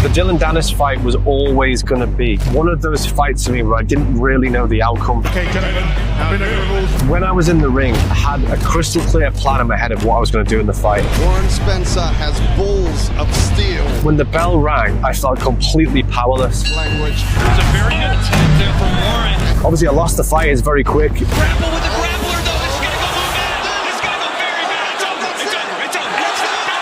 The Dillon Danis fight was always going to be one of those fights for me where I didn't really know the outcome. Okay, gentlemen, When I was in the ring, I had a crystal clear plan in my head of what I was going to do in the fight. Warren Spencer has balls of steel. When the bell rang, I felt completely powerless. Language. It's a very good attempt there from Warren. Obviously, I lost the fight. It's very quick. Grapple with the grappler, though. It's going to go bad. It's going to go very bad. It's over. It's over. It's over. It's over.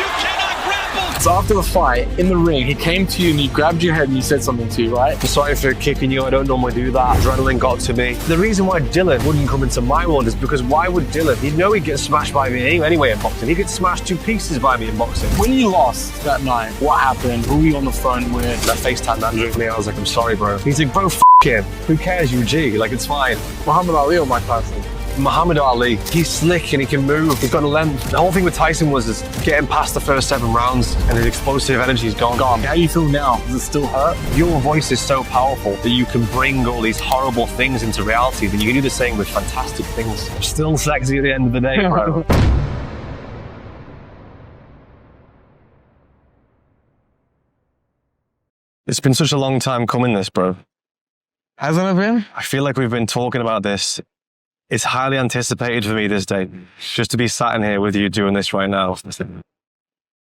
You cannot grapple. So after the fight, in the ring, he came to you and he grabbed your head and he said something to you, right? I'm sorry for kicking you. I don't normally do that. Adrenaline got to me. The reason why Dillon wouldn't come into my world is because why would Dillon? He'd know he'd get smashed by me anyway in boxing. He'd get smashed to pieces by me in boxing. When you lost that night, what happened? Who were you on the phone with? I FaceTimed Andrew with me. I was like, I'm sorry, bro. He's like, bro, f him. Who cares, you G? Like, it's fine. Muhammad Ali or Mike Tyson? Muhammad Ali, he's slick and he can move. He's got a length. The whole thing with Tyson was getting past the first 7 rounds and his explosive energy is gone. How do you feel now? Does it still hurt? Your voice is so powerful that you can bring all these horrible things into reality, that you can do the same with fantastic things. Still sexy at the end of the day, bro. It's been such a long time coming, this, bro. Hasn't it been? I feel like we've been talking about this. It's highly anticipated for me this day, just to be sat in here with you doing this right now.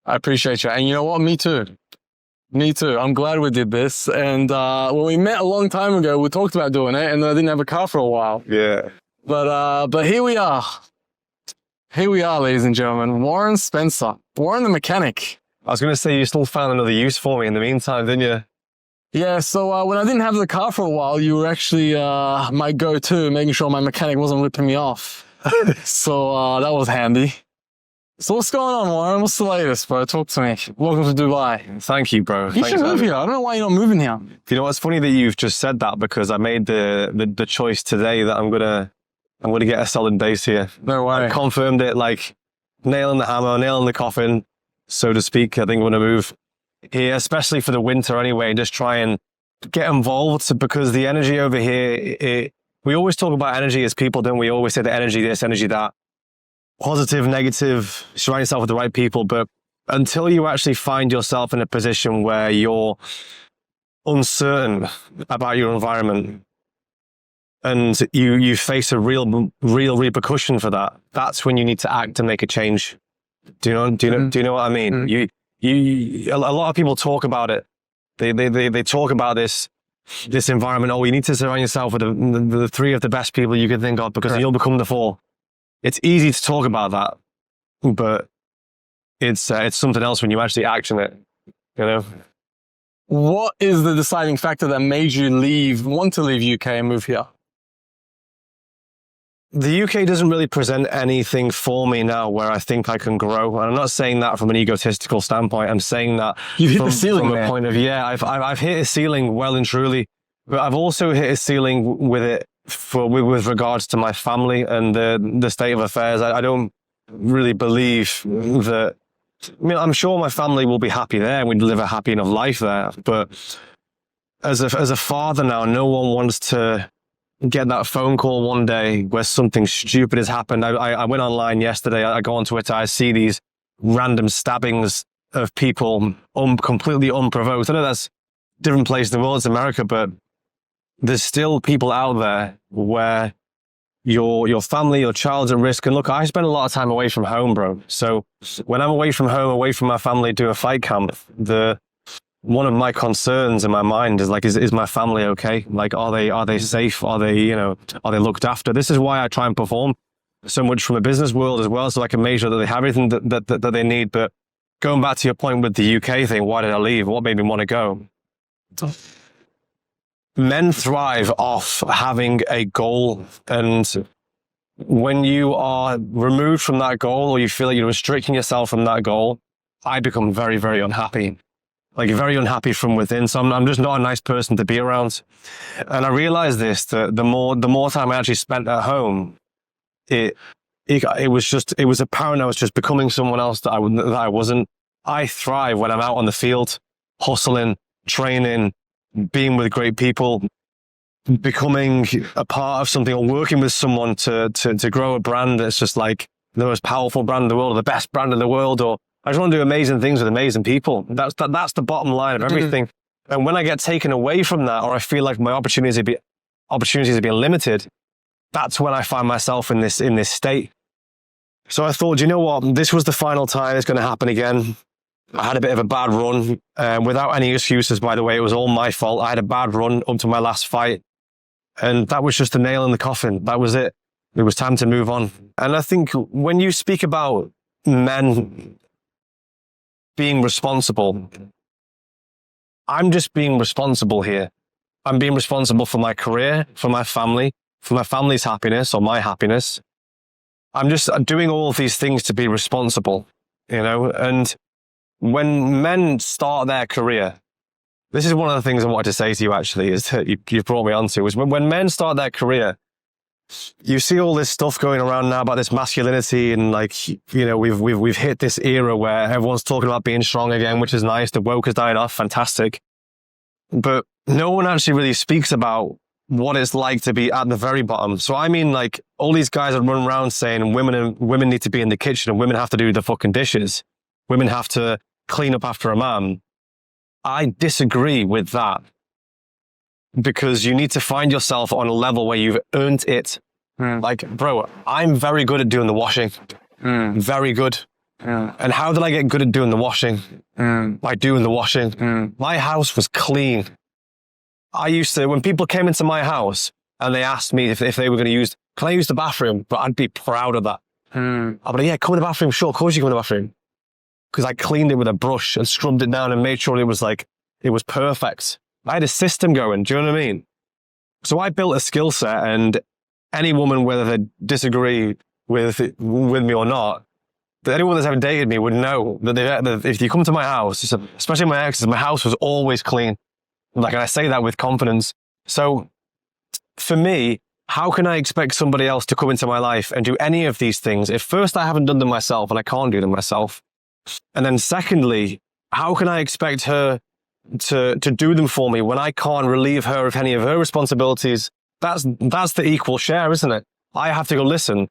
I appreciate you. And you know what? Me too. Me too. I'm glad we did this. And when we met a long time ago, we talked about doing it, and I didn't have a car for a while. Yeah. But here we are. Here we are, ladies and gentlemen. Warren Spencer. Warren the mechanic. I was going to say you still found another use for me in the meantime, didn't you? Yeah, so when I didn't have the car for a while, you were actually my go-to, making sure my mechanic wasn't ripping me off. So that was handy. So what's going on, Warren? What's the latest, bro? Talk to me. Welcome to Dubai. Thank you, bro. You should move here. I don't know why you're not moving here. You know what's funny that you've just said that, because I made the choice today that I'm gonna get a solid base here. No way. I confirmed it, like nailing the hammer, nailing the coffin, so to speak. I think I'm gonna move here, especially for the winter anyway, just try and get involved, because the energy over here, we always talk about energy as people, don't we? Always say the energy this, energy that, positive, negative, surround yourself with the right people. But until you actually find yourself in a position where you're uncertain about your environment and you face a real repercussion for that, that's when you need to act and make a change. Do you know what I mean? Mm-hmm. A lot of people talk about it. They talk about this environment. Oh, you need to surround yourself with the 3 of the best people you can think of, because you'll become the 4. It's easy to talk about that, but it's something else when you actually action it. You know. What is the deciding factor that made you want to leave UK and move here? The UK doesn't really present anything for me now where I think I can grow. And I'm not saying that from an egotistical standpoint. I'm saying that the ceiling, from a point of, I've hit a ceiling well and truly, but I've also hit a ceiling with regards to my family and the state of affairs. I don't really believe that, I mean, I'm sure my family will be happy there and we'd live a happy enough life there. But as a father now, no one wants to get that phone call one day where something stupid has happened. I went online yesterday, I go on Twitter, I see these random stabbings of people completely unprovoked. I know that's a different place in the world, it's America, but there's still people out there where your family, your child's at risk. And look, I spend a lot of time away from home, bro. So when I'm away from home, away from my family, doing a fight camp, one of my concerns in my mind is like, is my family okay? Like, are they safe? Are they looked after? This is why I try and perform so much from a business world as well, so I can make sure that they have everything that they need. But going back to your point with the UK thing, why did I leave? What made me want to go? Men thrive off having a goal, and when you are removed from that goal, or you feel like you're restricting yourself from that goal, I become very, very unhappy. Like, very unhappy from within. So I'm just not a nice person to be around. And I realized this, that the more time I actually spent at home, it was apparent I was just becoming someone else that I wasn't. I thrive when I'm out on the field, hustling, training, being with great people, becoming a part of something, or working with someone to grow a brand that's just like the most powerful brand in the world, or the best brand in the world, or I just want to do amazing things with amazing people. That's the bottom line of everything. And when I get taken away from that, or I feel like my opportunities are being limited, that's when I find myself in this state. So I thought, you know what? This was the final time it's going to happen again. I had a bit of a bad run, without any excuses, by the way. It was all my fault. I had a bad run up to my last fight. And that was just a nail in the coffin. That was it. It was time to move on. And I think when you speak about men being responsible, I'm just being responsible here. I'm being responsible for my career, for my family's happiness or my happiness. I'm just doing all of these things to be responsible, and when men start their career, this is one of the things I wanted to say to you actually, is that you brought me onto, is when men start their career, you see all this stuff going around now about this masculinity and we've hit this era where everyone's talking about being strong again, which is nice. The woke has died off. Fantastic. But no one actually really speaks about what it's like to be at the very bottom. So I mean, like, all these guys are running around saying women need to be in the kitchen and women have to do the fucking dishes. Women have to clean up after a man. I disagree with that, because you need to find yourself on a level where you've earned it. Like, bro, I'm very good at doing the washing. Very good. And how did I get good at doing the washing? By doing the washing. My house was clean. I used to, when people came into my house and they asked me if they were going to use, can I use the bathroom? But I'd be proud of that. I'd be like, yeah, come in the bathroom. Sure, of course you come in the bathroom. Because I cleaned it with a brush and scrubbed it down and made sure it was perfect. I had a system going. Do you know what I mean? So I built a skill set, and any woman, whether they disagree with me or not, anyone that's ever dated me would know that if you come to my house, especially my exes, my house was always clean. Like, and I say that with confidence. So for me, how can I expect somebody else to come into my life and do any of these things if first I haven't done them myself and I can't do them myself? And then secondly, how can I expect her to do them for me when I can't relieve her of any of her responsibilities? That's the equal share, isn't it? I have to go, listen,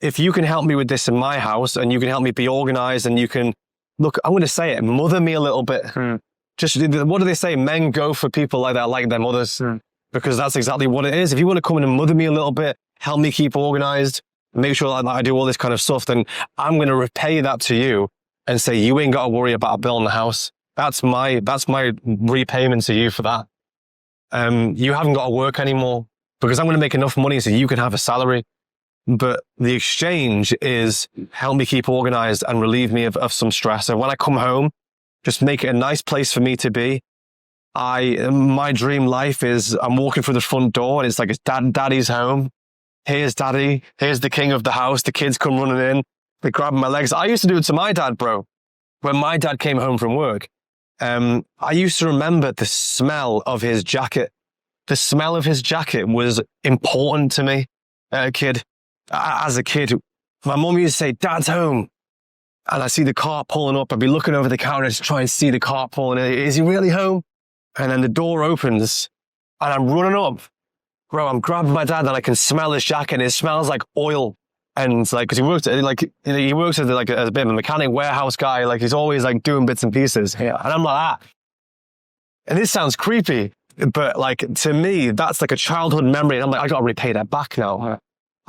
if you can help me with this in my house and you can help me be organized and you can, look, I'm going to say it, mother me a little bit. Just, what do they say? Men go for people like that, like their mothers, because that's exactly what it is. If you want to come in and mother me a little bit, help me keep organized, make sure that I do all this kind of stuff, then I'm going to repay that to you and say, you ain't got to worry about a bill in the house. That's my repayment to you for that. You haven't got to work anymore because I'm going to make enough money so you can have a salary. But the exchange is help me keep organized and relieve me of some stress. And when I come home, just make it a nice place for me to be. My dream life is I'm walking through the front door and it's like it's daddy's home. Here's daddy. Here's the king of the house. The kids come running in. They're grabbing my legs. I used to do it to my dad, bro. When my dad came home from work, I used to remember the smell of his jacket. The smell of his jacket was important to me as a kid. My mum used to say, Dad's home. And I see the car pulling up. I'd be looking over the counter to try and see the car pulling in. Is he really home? And then the door opens and I'm running up. Bro, I'm grabbing my dad and I can smell his jacket and it smells like oil. And it's like, cause he works as a bit of a mechanic warehouse guy. Like he's always like doing bits and pieces. Yeah. And I'm like, and this sounds creepy, but like to me, that's like a childhood memory. And I'm like, I got to repay that back now.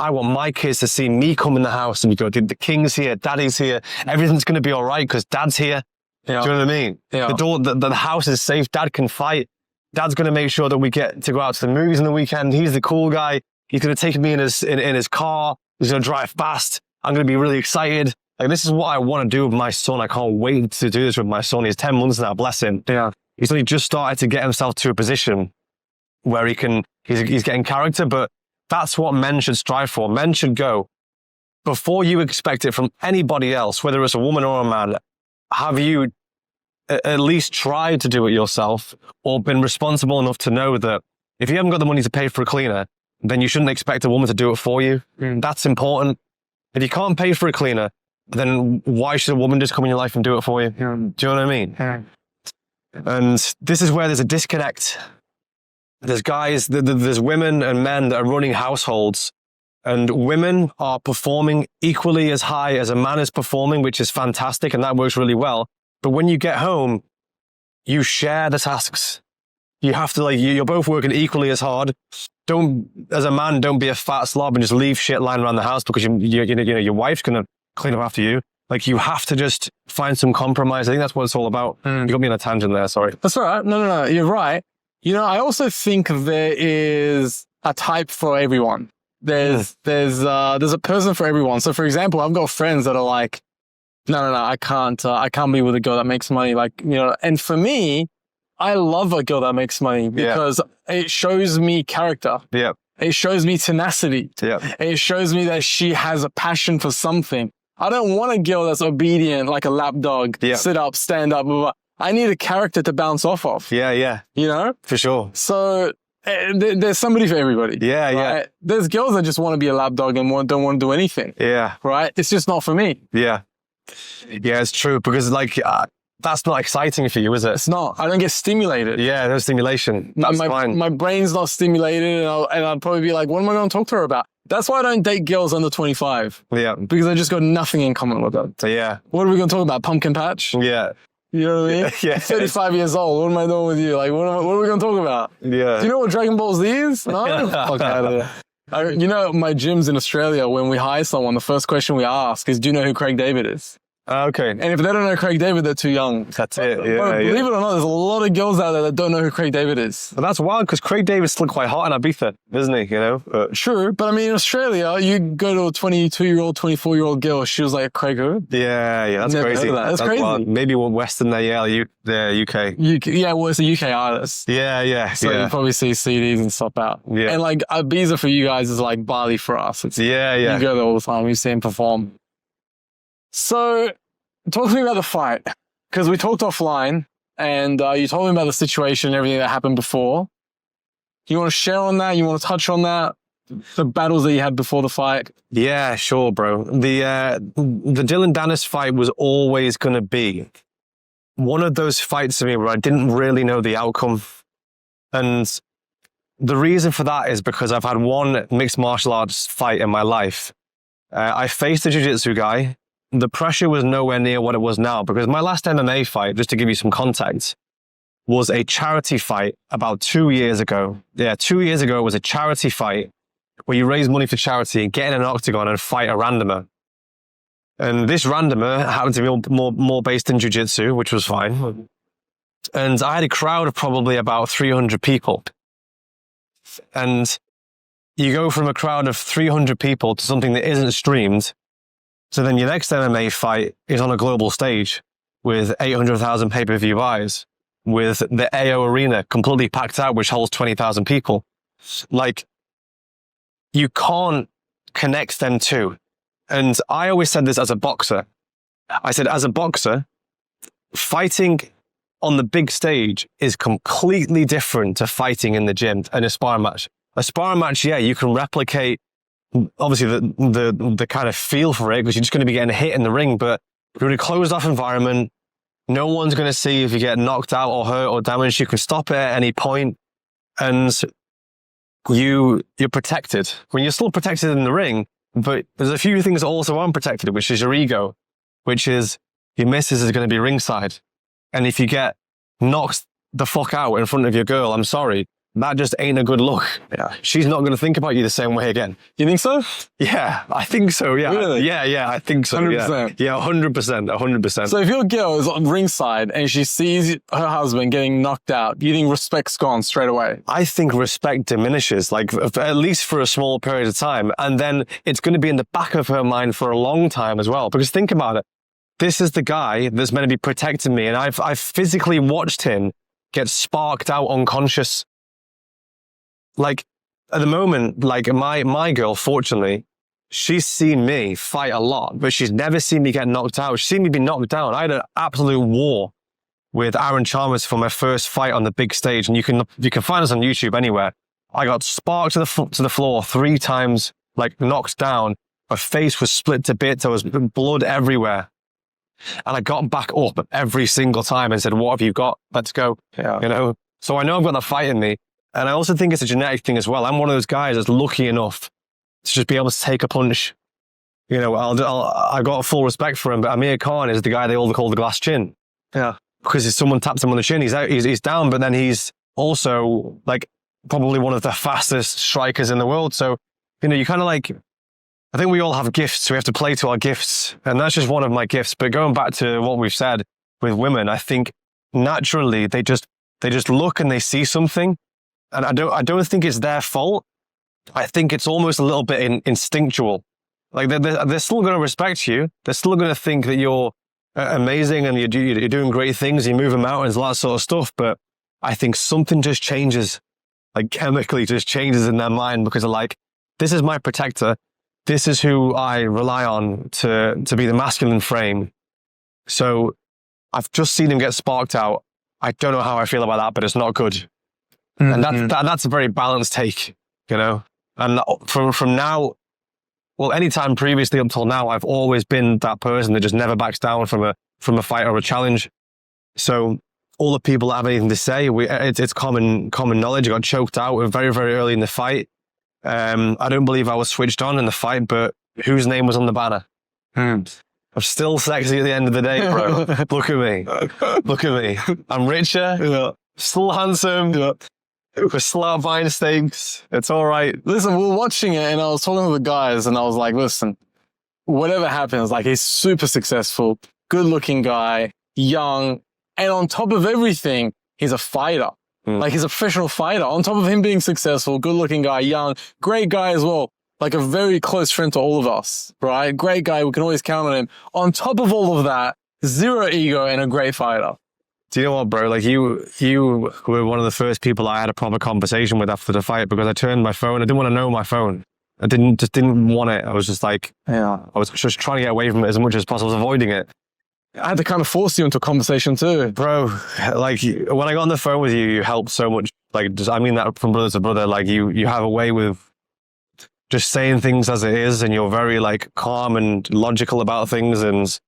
I want my kids to see me come in the house and you go, the king's here, daddy's here. Everything's going to be all right because dad's here. Yeah. Do you know what I mean? Yeah. The house is safe. Dad can fight. Dad's going to make sure that we get to go out to the movies on the weekend. He's the cool guy. He's going to take me in his car. He's going to drive fast. I'm going to be really excited. Like, this is what I want to do with my son. I can't wait to do this with my son. He's 10 months now, bless him. Yeah. He's only just started to get himself to a position where he's getting character, but that's what men should strive for. Men should go, before you expect it from anybody else, whether it's a woman or a man, have you at least tried to do it yourself or been responsible enough to know that if you haven't got the money to pay for a cleaner, then you shouldn't expect a woman to do it for you. That's important. If you can't pay for a cleaner, then why should a woman just come in your life and do it for you? Do you know what I mean? And this is where there's a disconnect. There's guys, there's women and men that are running households And women are performing equally as high as a man is performing, which is fantastic. And that works really well. But when you get home, you share the tasks. You have to you're both working equally as hard. As a man, don't be a fat slob and just leave shit lying around the house because your wife's going to clean up after you. Like, you have to just find some compromise. I think that's what it's all about. You got me on a tangent there, sorry. That's all right. No, you're right. I also think there is a type for everyone. There's a person for everyone. So, for example, I've got friends that are like, no, I can't be with a girl that makes money. And for me, I love a girl that makes money because it shows me character. Yeah. It shows me tenacity. Yeah. It shows me that she has a passion for something. I don't want a girl that's obedient like a lapdog. Yeah. Sit up, stand up, blah, blah. I need a character to bounce off of. Yeah. For sure. So there's somebody for everybody. Yeah, right? yeah. There's girls that just want to be a lapdog and don't want to do anything. Yeah. Right? It's just not for me. Yeah. Yeah, it's true because that's not exciting for you, is it? It's not. I don't get stimulated. Yeah, no stimulation. That's fine. My brain's not stimulated, and I'll probably be like, what am I going to talk to her about? That's why I don't date girls under 25. Yeah. Because I just got nothing in common with them. Yeah. What are we going to talk about? Pumpkin patch? Yeah. You know what I mean? Yeah. 35 years old. What am I doing with you? Like, what are we going to talk about? Yeah. Do you know what Dragon Ball Z is? No? Fuck out of there. My gyms in Australia, when we hire someone, the first question we ask is, do you know who Craig David is? Okay. And if they don't know Craig David, they're too young. That's it. Yeah, but believe it or not, there's a lot of girls out there that don't know who Craig David is. But that's wild because Craig David's still quite hot in Ibiza, isn't he? True, but I mean, in Australia, you go to a 22-year-old, 24-year-old girl, she was like, Craig who? Yeah, that's Never crazy. heard of that. That's crazy. Wild. Maybe Western there, the UK. Yeah, well, it's a UK artist. Yeah. So you probably see CDs and stuff out. Yeah. And like Ibiza for you guys is like Bali for us. Yeah. You go there all the time. We see him perform. So, talk to me about the fight, because we talked offline and you told me about the situation and everything that happened before. You want to share on that? You want to touch on that? The battles that you had before the fight? Yeah, sure, bro. The Dillon Danis fight was always going to be one of those fights for me where I didn't really know the outcome. And the reason for that is because I've had one mixed martial arts fight in my life. I faced a jiu-jitsu guy. The pressure was nowhere near what it was now because my last MMA fight, just to give you some context, was a charity fight about 2 years ago. Yeah, 2 years ago, it was a charity fight where you raise money for charity and get in an octagon and fight a randomer. And this randomer happened to be more based in jiu-jitsu, which was fine. And I had a crowd of probably about 300 people. And you go from a crowd of 300 people to something that isn't streamed. So then your next MMA fight is on a global stage with 800,000 pay-per-view eyes, with the AO Arena completely packed out, which holds 20,000 people. Like, you can't connect them two. And I always said this as a boxer. I said, as a boxer, fighting on the big stage is completely different to fighting in the gym and a sparring match. A sparring match, yeah, you can replicate obviously the kind of feel for it because you're just going to be getting hit in the ring, but you're in a closed off environment. No one's going to see if you get knocked out or hurt or damaged. You can stop it at any point, and you're protected. When you're still protected in the ring, but there's a few things that also aren't protected, which is your ego, which is your missus is going to be ringside. And if you get knocked the fuck out in front of your girl, I'm sorry, that just ain't a good look. Yeah. She's not going to think about you the same way again. You think so? Yeah, I think so. Yeah. Really? Yeah, I think so. 100%. Yeah, 100%. So if your girl is on ringside and she sees her husband getting knocked out, you think respect's gone straight away? I think respect diminishes, like at least for a small period of time. And then it's going to be in the back of her mind for a long time as well. Because think about it. This is the guy that's meant to be protecting me. And I've physically watched him get sparked out unconscious. Like, at the moment, like my girl, fortunately, she's seen me fight a lot, but she's never seen me get knocked out. She's seen me be knocked down. I had an absolute war with Aaron Chalmers for my first fight on the big stage, and you can find us on YouTube anywhere. I got sparked to the floor 3 times, like knocked down. My face was split to bits. There was blood everywhere. And I got back up every single time and said, what have you got? Let's go. Yeah. So I know I've got that fight in me. And I also think it's a genetic thing as well. I'm one of those guys that's lucky enough to just be able to take a punch. You know, I got full respect for him, but Amir Khan is the guy they all call the glass chin. Yeah. Because if someone taps him on the chin, he's out, he's down, but then he's also like probably one of the fastest strikers in the world. So, you know, you kind of like, I think we all have gifts. We have to play to our gifts. And that's just one of my gifts. But going back to what we've said with women, I think naturally they just look and they see something. And I don't think it's their fault. I think it's almost a little bit instinctual. Like they're still going to respect you. They're still going to think that you're amazing and you're doing great things. You're moving mountains, all that sort of stuff. But I think something just changes, like chemically just changes in their mind because they're like, this is my protector. This is who I rely on to be the masculine frame. So I've just seen him get sparked out. I don't know how I feel about that, but it's not good. Mm-hmm. And that's a very balanced take, you know? And from now, well, anytime previously up till now, I've always been that person that just never backs down from a fight or a challenge. So all the people that have anything to say, it's common knowledge. I got choked out very, very early in the fight. I don't believe I was switched on in the fight, but whose name was on the banner? I'm still sexy at the end of the day, bro. Look at me. Look at me. I'm richer, still handsome. We're still out buying steaks. It's all right. Listen, we were watching it and I was talking to the guys and I was like, listen, whatever happens, like he's super successful, good looking guy, young. And on top of everything, he's a fighter. Like he's a professional fighter. On top of him being successful, good looking guy, young, great guy as well. Like a very close friend to all of us, right? Great guy. We can always count on him. On top of all of that, zero ego and a great fighter. Do you know what, bro? Like you were one of the first people I had a proper conversation with after the fight because I turned my phone. I didn't want to know my phone. I didn't want it. I was just like, I was just trying to get away from it as much as possible. I was avoiding it. I had to kind of force you into a conversation too. Bro, like when I got on the phone with you, you helped so much. Like, I mean that from brother to brother. Like you have a way with just saying things as it is, and you're very like calm and logical about things. And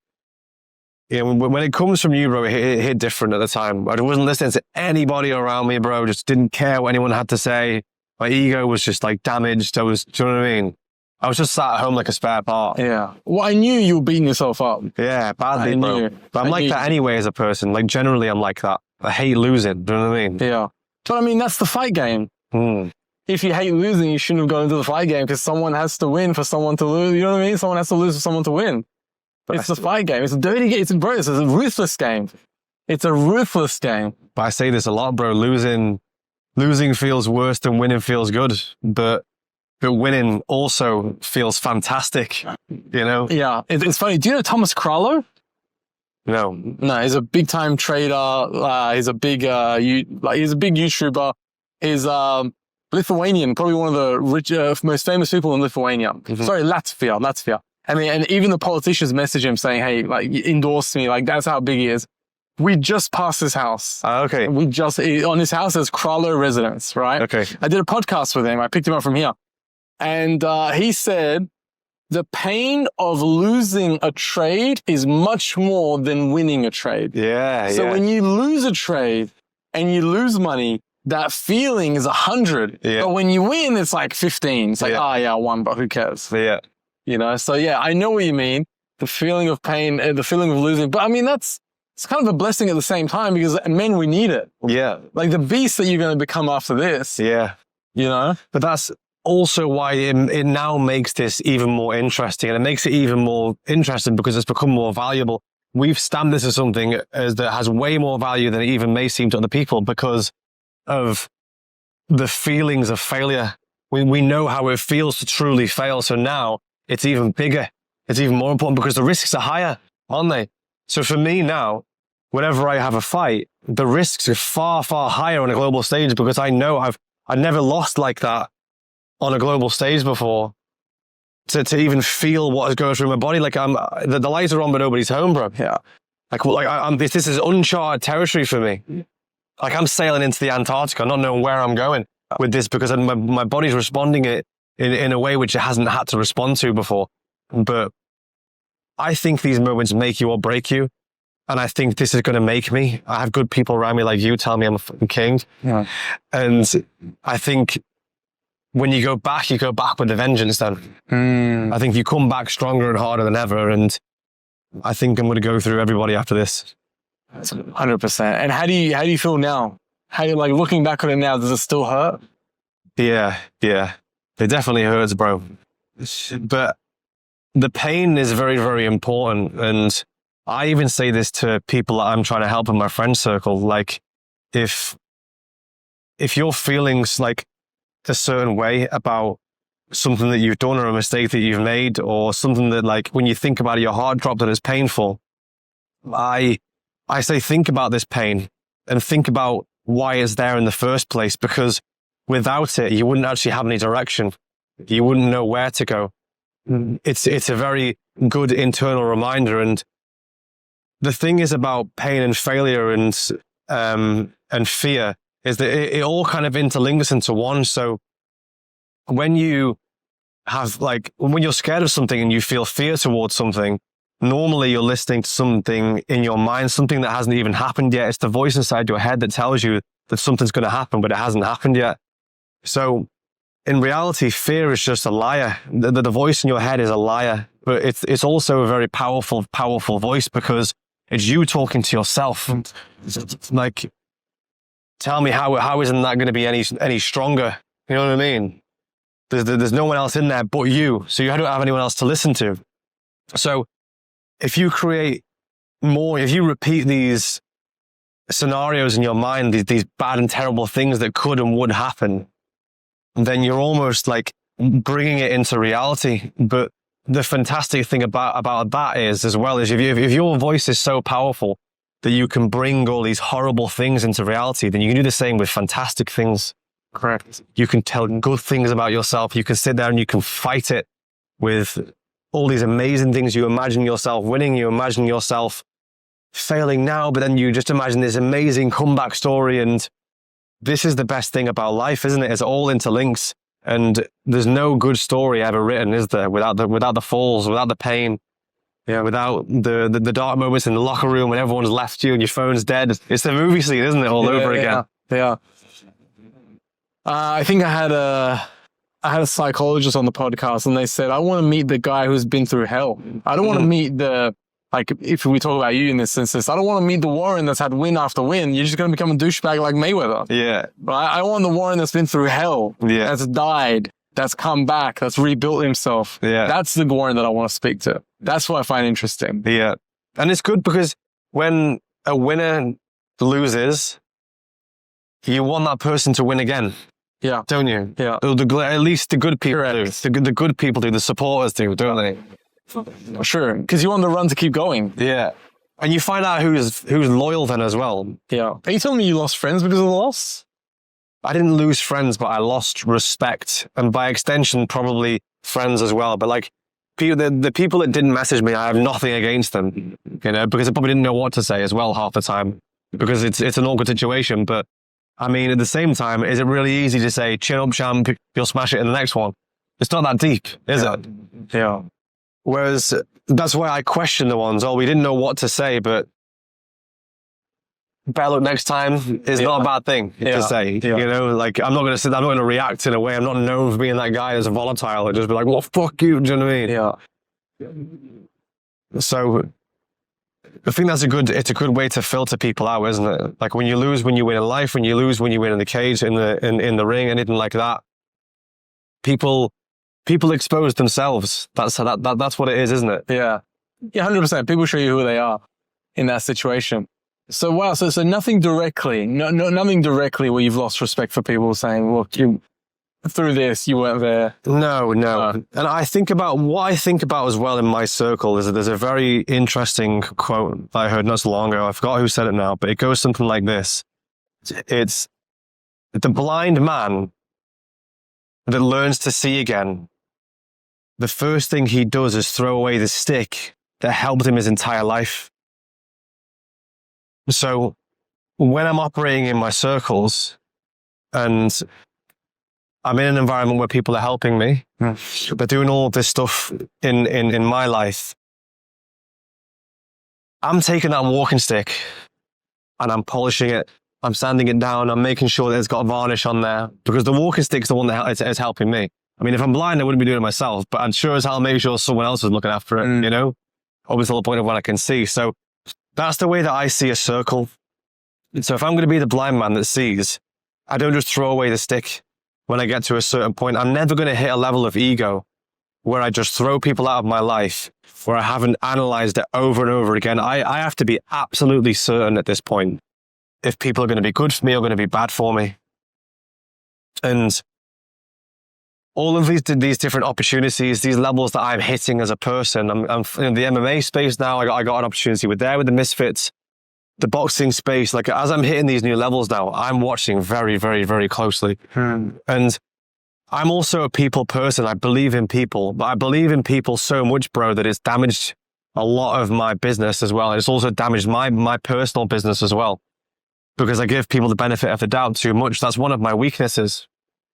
you know, when it comes from you, bro, it hit different at the time. I wasn't listening to anybody around me, bro. Just didn't care what anyone had to say. My ego was just like damaged. Do you know what I mean? I was just sat at home like a spare part. Yeah. Well, I knew you were beating yourself up. Yeah, badly, bro. But I'm like that anyway as a person. Like generally, I'm like that. I hate losing. Do you know what I mean? Yeah. But I mean, that's the fight game. If you hate losing, you shouldn't have gone into the fight game because someone has to win for someone to lose. You know what I mean? Someone has to lose for someone to win. But it's the fight game. It's a dirty game. It's a ruthless game. It's a ruthless game. But I say this a lot, bro. Losing feels worse than winning feels good. But winning also feels fantastic, you know? Yeah. It's funny. Do you know Thomas Krallo? No. No, he's a big time trader. He's a big YouTuber. He's Lithuanian, probably one of the most famous people in Lithuania. Mm-hmm. Sorry, Latvia. I mean, and even the politicians message him saying, hey, like, endorse me. Like, that's how big he is. We just passed his house. Okay. On his house, there's Krallo residence, right? Okay. I did a podcast with him. I picked him up from here. And he said, the pain of losing a trade is much more than winning a trade. Yeah, So when you lose a trade and you lose money, that feeling is 100. Yeah. But when you win, it's like 15. It's like, I won, but who cares? Yeah. You know, so yeah, I know what you mean. The feeling of pain, the feeling of losing. But I mean, it's kind of a blessing at the same time because men, we need it. Yeah. Like the beast that you're going to become after this. Yeah. You know? But that's also why it now makes this even more interesting. And it makes it even more interesting because it's become more valuable. We've stamped this as something that has way more value than it even may seem to other people because of the feelings of failure. We know how it feels to truly fail. So now it's even bigger. It's even more important because the risks are higher, aren't they? So for me now, whenever I have a fight, the risks are far, far higher on a global stage because I know I've never lost like that on a global stage before. To even feel what is going through my body, like the lights are on, but nobody's home, bro. Yeah. This is uncharted territory for me. Like I'm sailing into the Antarctica, not knowing where I'm going with this because my body's responding it in a way which it hasn't had to respond to before. But I think these moments make you or break you. And I think this is going to make me. I have good people around me like you tell me I'm a fucking king. Yeah. And I think when you go back with a vengeance then. I think you come back stronger and harder than ever. And I think I'm going to go through everybody after this. 100%. And how do you feel now? How you like looking back on it now? Does it still hurt? Yeah. It definitely hurts, bro. But the pain is very, very important. And I even say this to people that I'm trying to help in my friend circle. Like, if you're feeling like a certain way about something that you've done or a mistake that you've made or something that, like, when you think about it, your heart dropped and it's painful, I say think about this pain and think about why it's there in the first place, because without it, you wouldn't actually have any direction. You wouldn't know where to go. It's a very good internal reminder. And the thing is about pain and failure and fear is that it all kind of interlinks into one. So when you have, like, when you're scared of something and you feel fear towards something, normally you're listening to something in your mind, something that hasn't even happened yet. It's the voice inside your head that tells you that something's going to happen, but it hasn't happened yet. So in reality, fear is just a liar. The voice in your head is a liar, but it's also a very powerful voice, because it's you talking to yourself. Like, tell me how isn't that going to be any stronger? You know what I mean? There's no one else in there but you, so you don't have anyone else to listen to. So if you create more, if you repeat these scenarios in your mind, these bad and terrible things that could and would happen, then you're almost like bringing it into reality. But the fantastic thing about that is, as well, is if your voice is so powerful that you can bring all these horrible things into reality, then you can do the same with fantastic things. Correct. You can tell good things about yourself. You can sit there and you can fight it with all these amazing things. You imagine yourself winning. You imagine yourself failing now, but then you just imagine this amazing comeback story. And this is the best thing about life, isn't it? It's all interlinks. And there's no good story ever written, is there? Without the falls, without the pain, without the dark moments in the locker room when everyone's left you and your phone's dead. It's the movie scene, isn't it? All over again. Yeah. I think I had a psychologist on the podcast, and they said, I want to meet the guy who's been through hell. I don't want to meet like, if we talk about you in this instance, I don't want to meet the Warren that's had win after win. You're just going to become a douchebag like Mayweather. Yeah. But I want the Warren that's been through hell. Yeah. That's died. That's come back. That's rebuilt himself. Yeah. That's the Warren that I want to speak to. That's what I find interesting. Yeah. And it's good because when a winner loses, you want that person to win again. Yeah. Don't you? Yeah. At least the good people do. The good people do. The supporters do, don't they? Sure. Because you want the run to keep going. Yeah. And you find out who's loyal then as well. Yeah. Are you telling me you lost friends because of the loss? I didn't lose friends, but I lost respect. And by extension, probably friends as well. But like, the people that didn't message me, I have nothing against them, because I probably didn't know what to say as well half the time, because it's an awkward situation. But I mean, at the same time, is it really easy to say, chin up, champ, you'll smash it in the next one? It's not that deep, is it? Yeah. Whereas that's why I question the ones, we didn't know what to say, but better luck next time is not a bad thing to say. Yeah. Like, I'm not going to react in a way. I'm not known for being that guy that's volatile and just be like, well, fuck you. Do you know what I mean? Yeah. So I think it's a good way to filter people out, isn't it? Like, when you lose, when you win in life, when you lose, when you win in the cage, in the ring, anything like that, people expose themselves. That's what it is, isn't it? Yeah. Yeah, 100%. People show you who they are in that situation. So wow, so nothing directly, nothing directly where you've lost respect for people saying, look, you through this, you weren't there. No. And what I think about as well in my circle is that there's a very interesting quote that I heard not so long ago. I forgot who said it now, but it goes something like this. It's the blind man that learns to see again. The first thing he does is throw away the stick that helped him his entire life. So when I'm operating in my circles and I'm in an environment where people are helping me, they're doing all of this stuff in my life, I'm taking that walking stick and I'm polishing it I'm sanding it down. I'm making sure that it's got a varnish on there because the walking stick's the one that is helping me. I mean, if I'm blind, I wouldn't be doing it myself, but I'm sure as hell make sure someone else is looking after it, you know? Obviously, the point of when I can see. So that's the way that I see a circle. So if I'm going to be the blind man that sees, I don't just throw away the stick when I get to a certain point. I'm never going to hit a level of ego where I just throw people out of my life, where I haven't analyzed it over and over again. I have to be absolutely certain at this point if people are going to be good for me or going to be bad for me. And all of these different opportunities, these levels that I'm hitting as a person, I'm in the MMA space now. I got an opportunity with the Misfits, the boxing space. Like as I'm hitting these new levels now, I'm watching very, very, very closely. And I'm also a people person. I believe in people, but I believe in people so much, bro, that it's damaged a lot of my business as well. It's also damaged my personal business as well because I give people the benefit of the doubt too much. That's one of my weaknesses.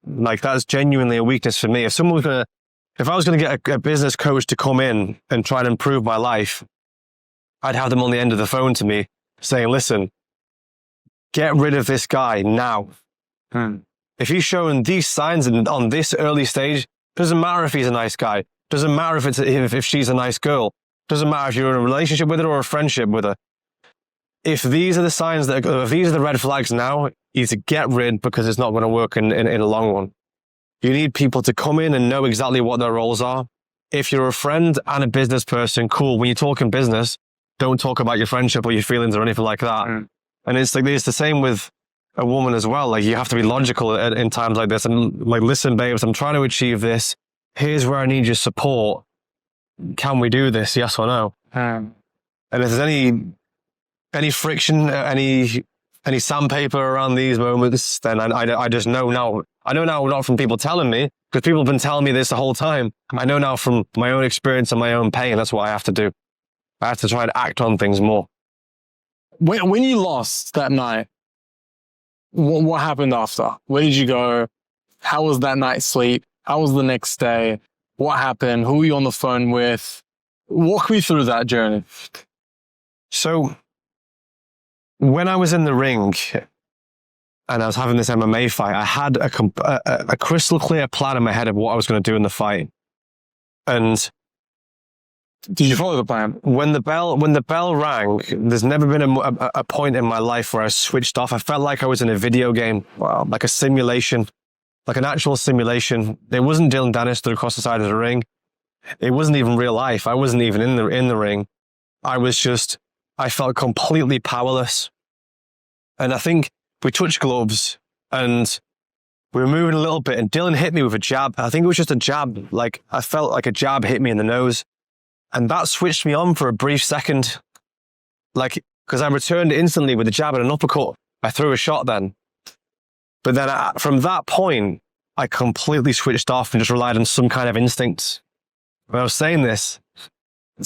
Like that's genuinely a weakness for me. If I was going to get a business coach to come in and try and improve my life, I'd have them on the end of the phone to me saying, listen, get rid of this guy now. If he's showing these signs on this early stage, doesn't matter if he's a nice guy. Doesn't matter if she's a nice girl. Doesn't matter if you're in a relationship with her or a friendship with her. If these are the signs if these are the red flags now, you need to get rid because it's not going to work in the long run. You need people to come in and know exactly what their roles are. If you're a friend and a business person, cool. When you're talking business, don't talk about your friendship or your feelings or anything like that. And it's the same with a woman as well. Like you have to be logical in times like this and like, listen, babes, I'm trying to achieve this. Here's where I need your support. Can we do this? Yes or no? And if there's any friction, any sandpaper around these moments, then I just know now. I know now not from people telling me, because people have been telling me this the whole time. I know now from my own experience and my own pain. That's what I have to do. I have to try and act on things more. When you lost that night, what happened after? Where did you go? How was that night's sleep? How was the next day? What happened? Who were you on the phone with? Walk me through that journey. So when I was in the ring and I was having this MMA fight, I had a crystal clear plan in my head of what I was going to do in the fight. And did you follow the plan? When the bell rang, there's never been a point in my life where I switched off. I felt like I was in a video game, like a simulation, like an actual simulation. It wasn't Dillon Danis stood across the side of the ring. It wasn't even real life. I wasn't even in the ring. I felt completely powerless. And I think we touched gloves and we were moving a little bit and Dillon hit me with a jab. I think it was just a jab. Like I felt like a jab hit me in the nose. And that switched me on for a brief second. Like, because I returned instantly with a jab and an uppercut. I threw a shot then. But then from that point, I completely switched off and just relied on some kind of instincts. When I was saying this,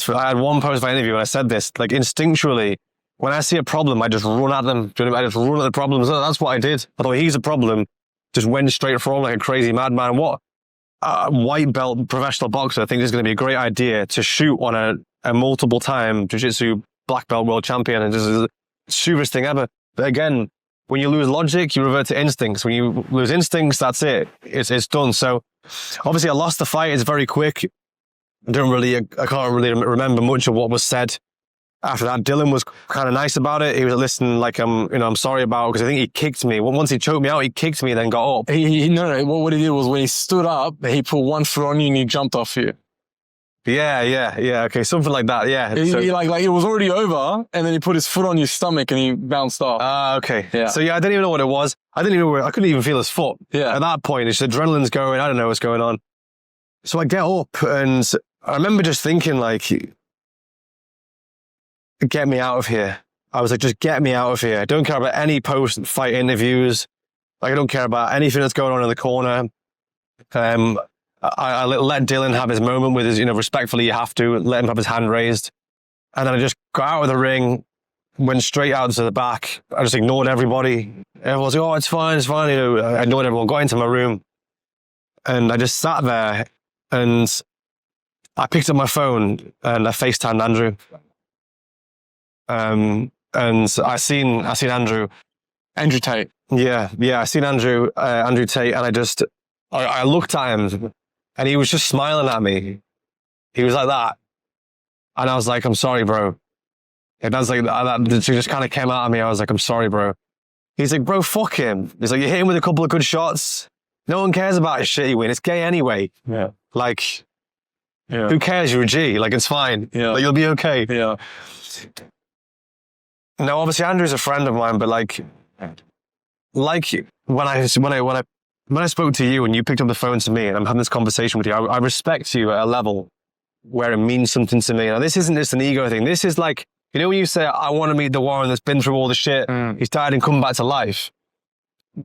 I had one post-fight interview and I said this, like instinctually, when I see a problem, I just run at them. Do you know what I mean? I just run at the problems. That's what I did. Although he's a problem, just went straight for him like a crazy madman. What white belt professional boxer, I think this is going to be a great idea to shoot on a multiple time jiu-jitsu black belt world champion and just the stupidest thing ever. But again, when you lose logic, you revert to instincts. When you lose instincts, that's it. It's done. So obviously I lost the fight. It's very quick. I can't really remember much of what was said after that. Dillon was kind of nice about it. He was listening like I'm sorry about it, because I think he kicked me. Once he choked me out, he kicked me, then got up. No. What he did was when he stood up, he put one foot on you and he jumped off you. Yeah. Okay, something like that. Yeah. He like it was already over, and then he put his foot on your stomach and he bounced off. Okay. Yeah. So I didn't even know what it was. I couldn't even feel his foot. Yeah. At that point, it's adrenaline's going. I don't know what's going on. So I get up and I remember just thinking like, get me out of here. I was like, just get me out of here. I don't care about any post-fight interviews. Like, I don't care about anything that's going on in the corner. I let Dillon have his moment with his, respectfully, you have to let him have his hand raised. And then I just got out of the ring, went straight out to the back. I just ignored everybody. Everyone was like, oh, it's fine. I ignored everyone, got into my room. And I just sat there and I picked up my phone and I FaceTimed Andrew. And I seen Andrew Andrew Tate. Yeah. I seen Andrew Tate, and I looked at him, and he was just smiling at me. He was like that, and I was like, "I'm sorry, bro." And that's like that. It just kind of came out of me. I was like, "I'm sorry, bro." He's like, "Bro, fuck him." He's like, "You hit him with a couple of good shots. No one cares about his shitty win. It's gay anyway. Yeah. Like, Yeah. who cares? You're a G. Like, it's fine. Yeah. Like, you'll be okay." Yeah. No, obviously Andrew's a friend of mine, but like when I spoke to you and you picked up the phone to me and I'm having this conversation with you, I respect you at a level where it means something to me. Now, this isn't just an ego thing. This is like, you know, when you say, "I want to meet the Warren that's been through all the shit. He's died and come back to life."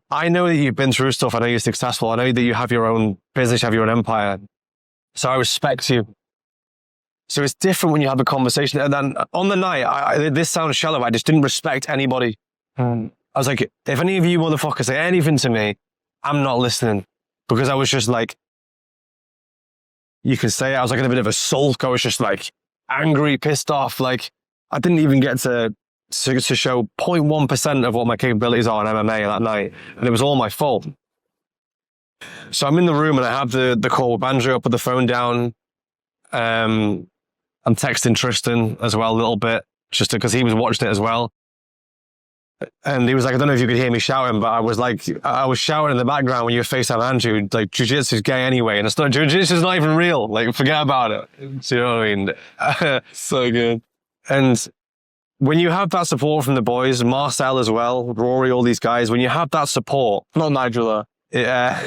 I know that you've been through stuff. I know you're successful. I know that you have your own business, you have your own empire. So I respect you. So it's different when you have a conversation. And then on the night, this sounds shallow. I just didn't respect anybody. I was like, if any of you motherfuckers say anything to me, I'm not listening. Because I was just like, you can say I was like in a bit of a sulk. I was just like angry, pissed off. Like I didn't even get to show 0.1% of what my capabilities are in MMA that night. And it was all my fault. So I'm in the room and I have the call with Andrew. I put the phone down. I'm texting Tristan as well a little bit, just because he was watching it as well. And he was like, "I don't know if you could hear me shouting," but I was shouting in the background when you were FaceTime Andrew, like, "Jiu-jitsu is gay anyway." And it's not, jiu-jitsu is not even real. Like, forget about it. Do you know what I mean? So good. And when you have that support from the boys, Marcel as well, Rory, all these guys, when you have that support. Not Nigel, though. Yeah.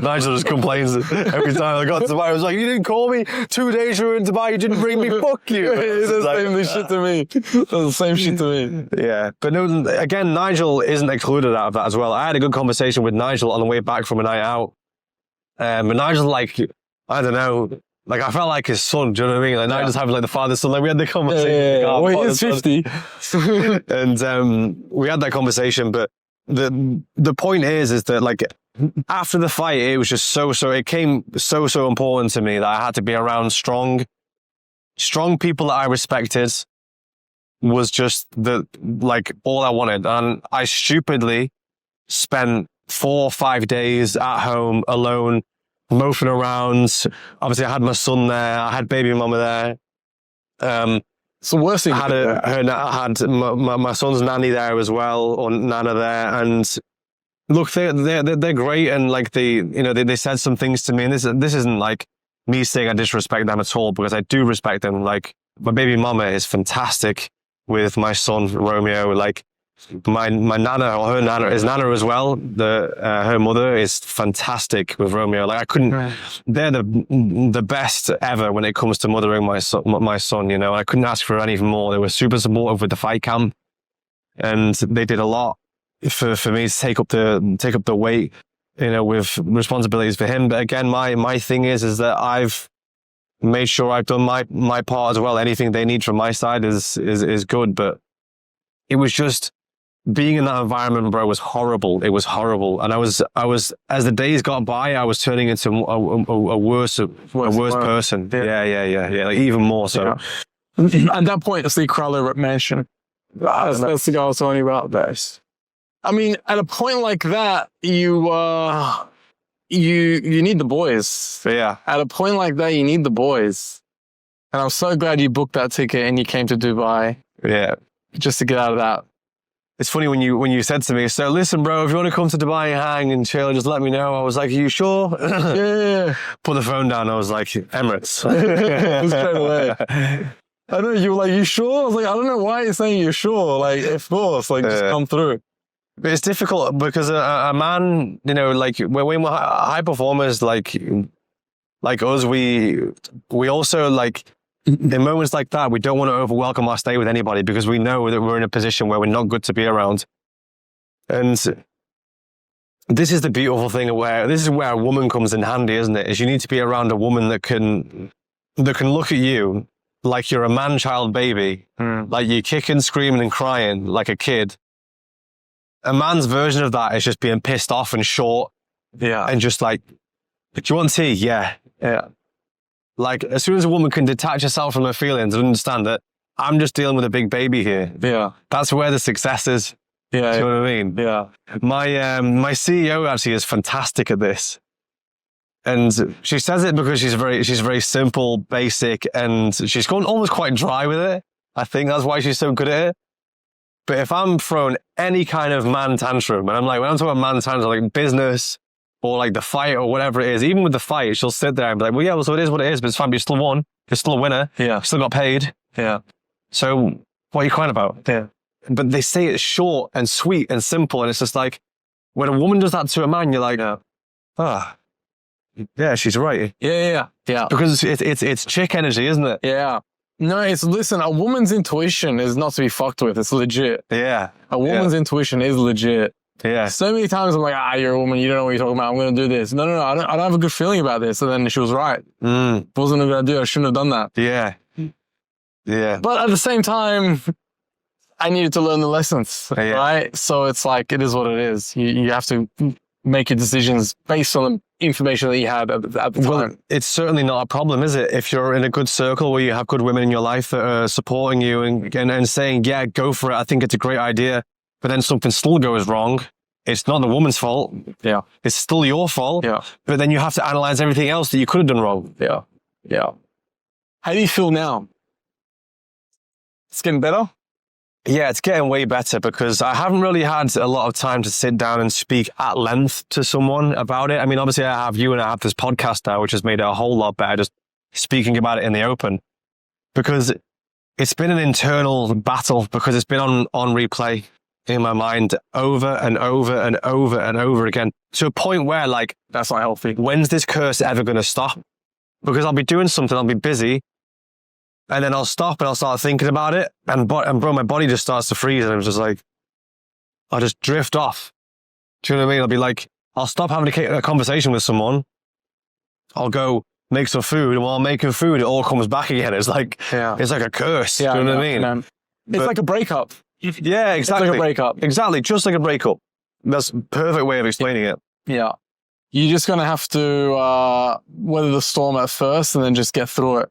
Nigel just complains every time I got to Dubai. I was like, "You didn't call me 2 days you were in Dubai. You didn't bring me. Fuck you." It's the same shit to me. It's the same shit to me. Yeah. But no, again, Nigel isn't excluded out of that as well. I had a good conversation with Nigel on the way back from a night out. But Nigel, like, I don't know, like I felt like his son. Do you know what I mean? Like Nigel's having like the father son. Like we had the conversation. Yeah. Well, he's 50. And we had that conversation, but the point is that like after the fight, it was just it came so important to me that I had to be around strong people that I respected. Was just like all I wanted. And I stupidly spent 4 or 5 days at home alone, moping around. Obviously I had my son there, I had baby mama there. It's the worst thing. I had my son's nanny there as well, or Nana there, and look, they're great, and like they said some things to me, and this isn't like me saying I disrespect them at all, because I do respect them. Like my baby mama is fantastic with my son Romeo. Like my nana, or her nana, is nana as well. Her mother is fantastic with Romeo. Like I couldn't. Right. They're the best ever when it comes to mothering my son. You know, I couldn't ask for anything more. They were super supportive with the fight camp, and they did a lot for me to take up the weight. You know, with responsibilities for him. But again, my thing is that I've made sure I've done my part as well. Anything they need from my side is good. But it was just. Being in that environment, bro, was horrible. It was horrible. And I was, as the days got by, I was turning into a worse person. Yeah. Like even more so. Yeah. At that point, it's the Crowley mention. That's the guy I was talking about this. I mean, at a point like that, you need the boys. Yeah. At a point like that, you need the boys. And I'm so glad you booked that ticket and you came to Dubai. Yeah. Just to get out of that. It's funny when you said to me, "So listen, bro, if you want to come to Dubai and hang and chill, just let me know." I was like, "Are you sure?" Yeah. Put the phone down. I was like, "Emirates." Straight away. I know, you were like, "You sure?" I was like, "I don't know why you're saying you're sure." Like, of course, like just come through. It's difficult because a man, you know, like when we're high performers, like us, we also like. In moments like that, we don't want to overwhelm our stay with anybody because we know that we're in a position where we're not good to be around. And this is the beautiful thing this is where a woman comes in handy, isn't it? Is you need to be around a woman that can look at you like you're a man-child baby, like you're kicking, screaming and crying like a kid. A man's version of that is just being pissed off and short. Yeah. And just like, "Do you want tea?" Yeah. Like, as soon as a woman can detach herself from her feelings and understand that I'm just dealing with a big baby here. Yeah. That's where the success is. Yeah. Do you know what I mean? Yeah. My CEO actually is fantastic at this. And she says it because she's very simple, basic, and she's gone almost quite dry with it. I think that's why she's so good at it. But if I'm throwing any kind of man tantrum, and I'm like, when I'm talking about man tantrum, like business or like the fight or whatever it is, even with the fight, she'll sit there and be like, well, yeah, well, so it is what it is, but it's fine, but you still won. You're still a winner. Yeah. You still got paid. Yeah. So what are you crying about? Yeah. But they say it's short and sweet and simple. And it's just like, when a woman does that to a man, you're like, yeah, she's right. Yeah. Because it's chick energy, isn't it? Yeah. No, listen, a woman's intuition is not to be fucked with. It's legit. Yeah. A woman's intuition is legit. Yeah. So many times I'm like, you're a woman. You don't know what you're talking about. I'm going to do this. No. I don't have a good feeling about this. And then she was right. Wasn't a good idea. I shouldn't have done that. Yeah. Yeah. But at the same time, I needed to learn the lessons, right? So it's like, it is what it is. You have to make your decisions based on the information that you had at the time. Well, it's certainly not a problem, is it? If you're in a good circle where you have good women in your life that are supporting you and saying, yeah, go for it. I think it's a great idea. But then something still goes wrong. It's not the woman's fault. Yeah. It's still your fault. Yeah. But then you have to analyze everything else that you could have done wrong. Yeah. Yeah. How do you feel now? It's getting better? Yeah, it's getting way better because I haven't really had a lot of time to sit down and speak at length to someone about it. I mean, obviously I have you and I have this podcast now, which has made it a whole lot better just speaking about it in the open, because it's been an internal battle, because it's been on replay in my mind over and over and over and over again, to a point where, like, That's not healthy. when's this curse ever going to stop? Because I'll be doing something, I'll be busy, and then I'll stop and I'll start thinking about it. And bro, my body just starts to freeze. And I'm just like, I'll just drift off. Do you know what I mean? I'll be like, I'll stop having a conversation with someone. I'll go make some food. And while I'm making food, it all comes back again. It's like, it's like a curse. Yeah, do you know what I mean? Man. It's like a breakup. Yeah, exactly. It's like a breakup. Exactly. Just like a breakup. That's a perfect way of explaining it. Yeah. You're just going to have to weather the storm at first and then just get through it.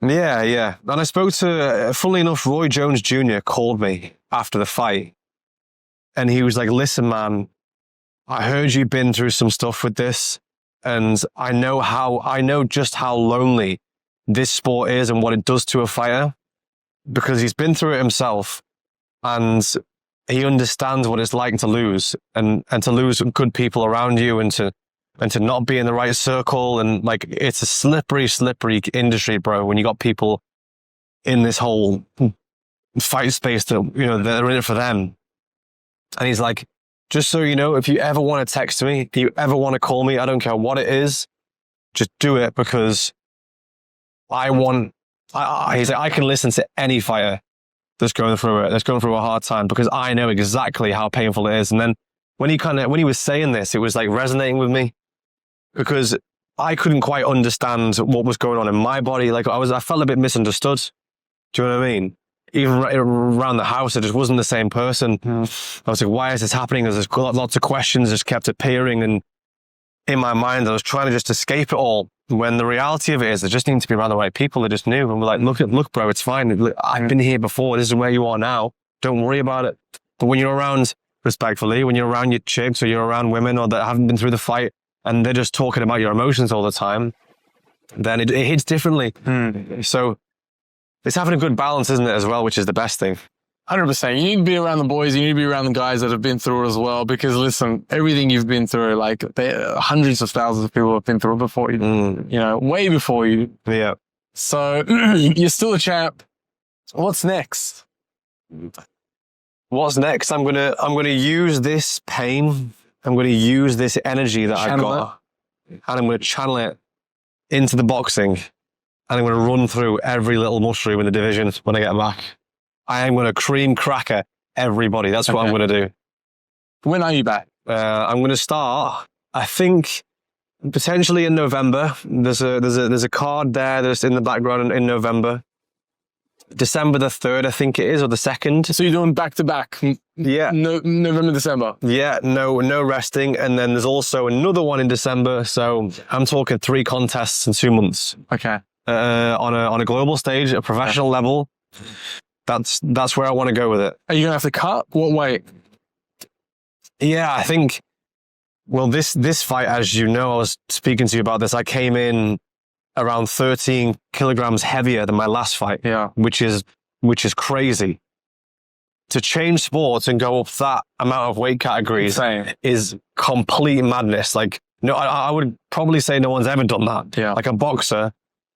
Yeah, yeah. And I spoke to, funnily enough, Roy Jones Jr. called me after the fight. And he was like, listen, man, I heard you've been through some stuff with this. And I know just how lonely this sport is and what it does to a fighter, because he's been through it himself. And he understands what it's like to lose and to lose good people around you and to not be in the right circle. And like, it's a slippery industry, bro, when you got people in this whole fight space that, you know, they're in it for them. And he's like, just so you know, if you ever want to text me, if you ever want to call me, I don't care what it is, just do it, because he's like, I can listen to any fighter that's going through a hard time, because I know exactly how painful it is. And then when he was saying this, it was like resonating with me, because I couldn't quite understand what was going on in my body. Like I felt a bit misunderstood. Do you know what I mean? Even around the house, I just wasn't the same person. I was like, why is this happening? There's lots of questions just kept appearing. And in my mind, I was trying to just escape it all. When the reality of it is, I just need to be around the right people that just knew. And we're like, look, bro, it's fine. Look, I've been here before. This is where you are now. Don't worry about it. But when you're around, respectfully, when you're around your chicks or you're around women or that haven't been through the fight and they're just talking about your emotions all the time, then it hits differently. So it's having a good balance, isn't it, as well, which is the best thing. 100%. You need to be around the boys. You need to be around the guys that have been through it as well. Because listen, everything you've been through, like hundreds of thousands of people have been through it before you. You know, way before you. Yeah. So you're still a champ. What's next? What's next? I'm gonna use this pain. I'm gonna use this energy that I've got, and I'm gonna channel it into the boxing, and I'm gonna run through every little mushroom in the division when I get back. I am gonna cream cracker everybody. That's what I'm gonna do. When are you back? I'm gonna start, I think, potentially in November. There's a card there that's in the background in November. December the 3rd, I think it is, or the 2nd. So you're doing back-to-back? Yeah. November, December? Yeah, no resting. And then there's also another one in December. So I'm talking 3 contests in 2 months. Okay. On a global stage, a professional level. That's where I want to go with it. Are you going to have to cut? What weight? Yeah, I think, well, this fight, as you know, I was speaking to you about this. I came in around 13 kilograms heavier than my last fight. Yeah. Which is crazy. To change sports and go up that amount of weight categories Insane. is complete madness. Like, no, I would probably say no one's ever done that. Yeah. Like a boxer,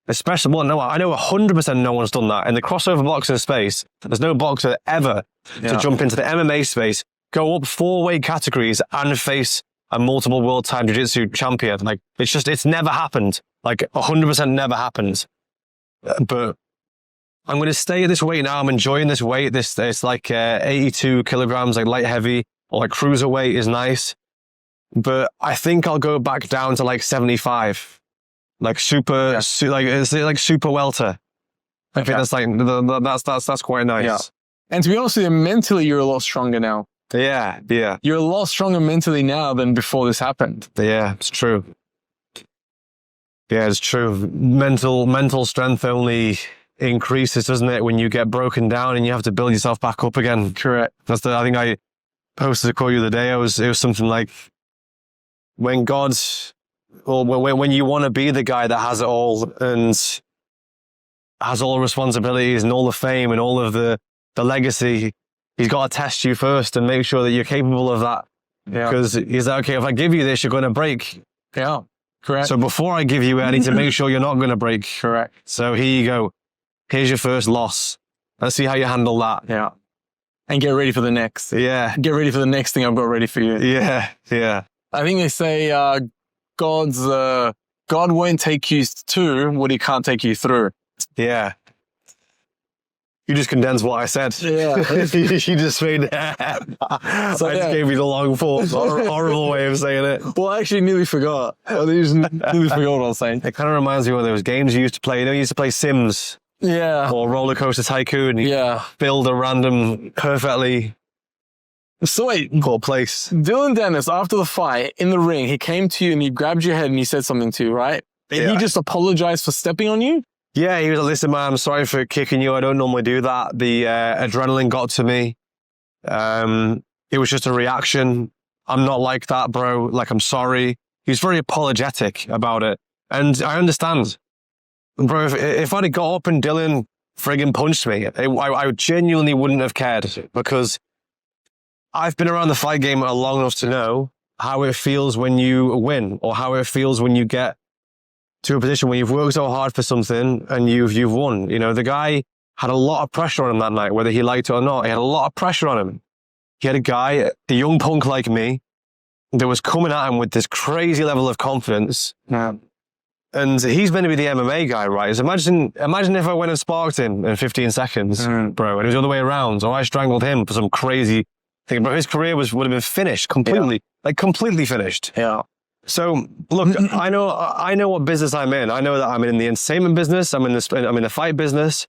especially, well, no, I know 100% no one's done that. In the crossover boxing space, there's no boxer ever to jump into the MMA space, go up 4 weight categories and face a multiple world time jiu-jitsu champion. Like, it's never happened. Like, 100% never happened. But I'm going to stay at this weight now. I'm enjoying this weight. It's like 82 kilograms, like light heavy, or like cruiserweight is nice. But I think I'll go back down to like 75, like super, like super welter. I think that's like that's quite nice. Yeah. And to be honest with you, mentally you're a lot stronger now. Yeah, yeah, You're a lot stronger mentally now than before this happened. yeah. It's true. Yeah, it's true. Mental strength only increases, doesn't it, when you get broken down and you have to build yourself back up again. Correct. I think I posted a quote the other day. It was something like, when when you want to be the guy that has it all and has all the responsibilities and all the fame and all of the legacy, he's got to test you first and make sure that you're capable of that. Yeah. Because he's like, okay, if I give you this, you're going to break. Yeah. Correct. So before I give you it, I need to make sure you're not going to break. Correct. So here you go. Here's your first loss. Let's see how you handle that. Yeah. And get ready for the next. Yeah. Get ready for the next thing I've got ready for you. Yeah. Yeah. I think they say God won't take you to what he can't take you through. Yeah. You just condensed what I said. Yeah. You just made I just gave you the long form. Horrible way of saying it. Well, I actually nearly forgot. I nearly forgot what I was saying. It kind of reminds me of those games you used to play. You know, you used to play Sims Yeah. or Roller Coaster Tycoon. You Yeah. build a random, perfectly So wait, called place. Dillon Danis, after the fight in the ring, he came to you and he grabbed your head and he said something to you, right? And Yeah. he just apologized for stepping on you? Yeah, he was like, listen, man, I'm sorry for kicking you. I don't normally do that. The adrenaline got to me. It was just a reaction. I'm not like that, bro. Like, I'm sorry. He was very apologetic about it. And I understand. Bro, if I'd have got up and Dillon friggin' punched me, I genuinely wouldn't have cared, because I've been around the fight game long enough to know how it feels when you win, or how it feels when you get to a position where you've worked so hard for something and you've won. You know, the guy had a lot of pressure on him that night, whether he liked it or not. He had a lot of pressure on him. He had a guy, a young punk like me, that was coming at him with this crazy level of confidence. Yeah. And he's meant to be the MMA guy, right? So imagine if I went and sparked him in 15 seconds, bro, and it was the other way around, or I strangled him for some crazy thing. Bro, his career would have been finished completely, like completely finished. Yeah. So look, I know what business I'm in. I know that I'm in the entertainment business. I'm in the fight business,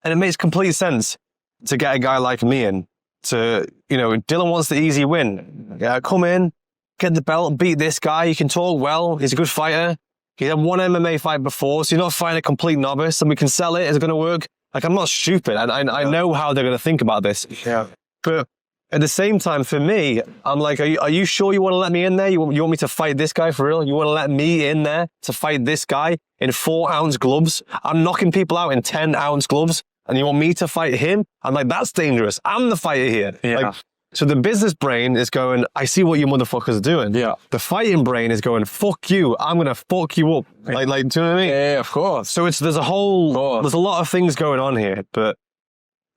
and it makes complete sense to get a guy like me in. To, you know, Dillon wants the easy win. Come in, get the belt, beat this guy. He can talk well. He's a good fighter. He's had one MMA fight before, so you're not fighting a complete novice, and we can sell it. Is it going to work? Like, I'm not stupid. I know how they're going to think about this. Yeah. But at the same time, for me, I'm like, are you sure you want to let me in there? You want me to fight this guy for real? You want to let me in there to fight this guy in 4-ounce gloves? I'm knocking people out in 10-ounce gloves, and you want me to fight him? I'm like, that's dangerous. I'm the fighter here. Yeah. Like, so the business brain is going, I see what you motherfuckers are doing. Yeah. The fighting brain is going, fuck you. I'm going to fuck you up. Like, do you know what I mean? Yeah, of course. So there's a lot of things going on here, but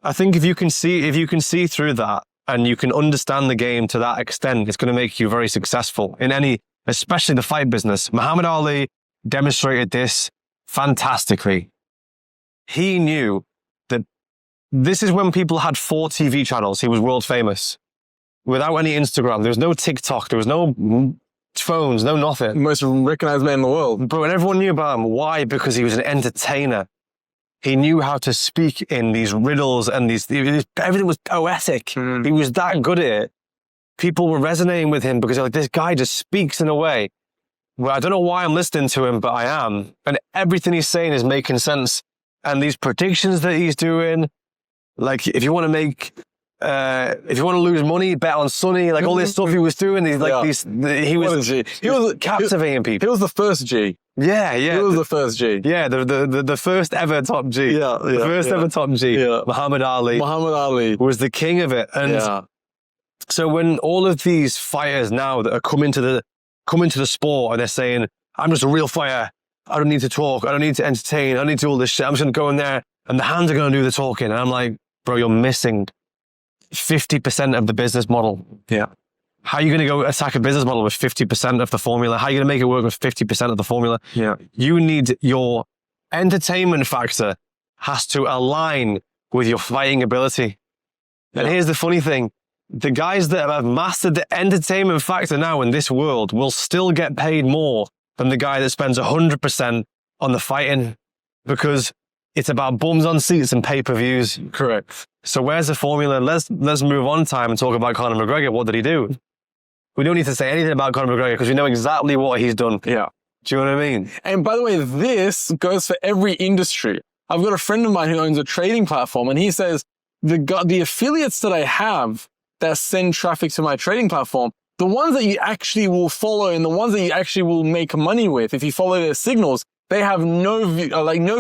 I think if you can see through that and you can understand the game to that extent, it's going to make you very successful in any, especially the fight business. Muhammad Ali demonstrated this fantastically. He knew that this is when people had 4 TV channels. He was world famous. Without any Instagram, there was no TikTok, there was no phones, no nothing. Most recognized man in the world. Bro, and everyone knew about him. Why? Because he was an entertainer. He knew how to speak in these riddles and everything was poetic. He was that good at it. People were resonating with him because they're like, this guy just speaks in a way where I don't know why I'm listening to him, but I am. And everything he's saying is making sense. And these predictions that he's doing, like if you want to make if you want to lose money, bet on Sonny. Like all this stuff he was doing. He's like he was captivating people. He was the first G. Yeah. He was the first G. Yeah, the first ever top G. Yeah, the first ever top G. Yeah. Muhammad Ali was the king of it. And so when all of these fighters now that are coming to the sport and they're saying, I'm just a real fighter. I don't need to talk. I don't need to entertain. I don't need to do all this shit. I'm just going to go in there and the hands are going to do the talking. And I'm like, bro, you're missing 50% of the business model. Yeah. How are you going to go attack a business model with 50% of the formula? How are you going to make it work with 50% of the formula? Yeah. You need your entertainment factor has to align with your fighting ability. And here's the funny thing. The guys that have mastered the entertainment factor now in this world will still get paid more than the guy that spends 100% on the fighting because it's about bums on seats and pay-per-views. Correct. So where's the formula? Let's move on time and talk about Conor McGregor. What did he do? We don't need to say anything about Conor McGregor because we know exactly what he's done. Yeah. Do you know what I mean? And by the way, this goes for every industry. I've got a friend of mine who owns a trading platform and he says, the affiliates that I have that send traffic to my trading platform, the ones that you actually will follow and the ones that you actually will make money with, if you follow their signals, they have no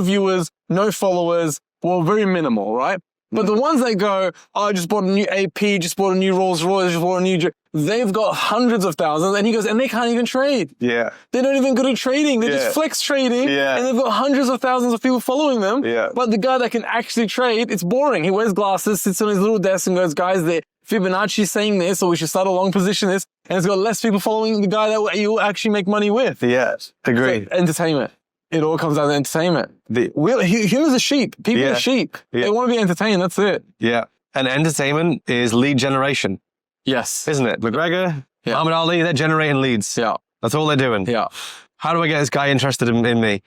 viewers, no followers, well, very minimal, right? But the ones that go, oh, I just bought a new AP, just bought a new Rolls Royce, just bought a new... They've got hundreds of thousands. And he goes, and they can't even trade. Yeah. They're not even good at trading. They're just flex trading. Yeah. And they've got hundreds of thousands of people following them. Yeah. But the guy that can actually trade, it's boring. He wears glasses, sits on his little desk and goes, guys, Fibonacci's saying this, or we should start a long position this. And it's got less people following the guy that you'll actually make money with. Yes. Agreed. So, entertainment. It all comes down to entertainment. Humans are sheep. People are sheep. Yeah. They want to be entertained. That's it. Yeah. And entertainment is lead generation. Yes. Isn't it? McGregor, Muhammad Ali, they're generating leads. Yeah. That's all they're doing. Yeah. How do I get this guy interested in me?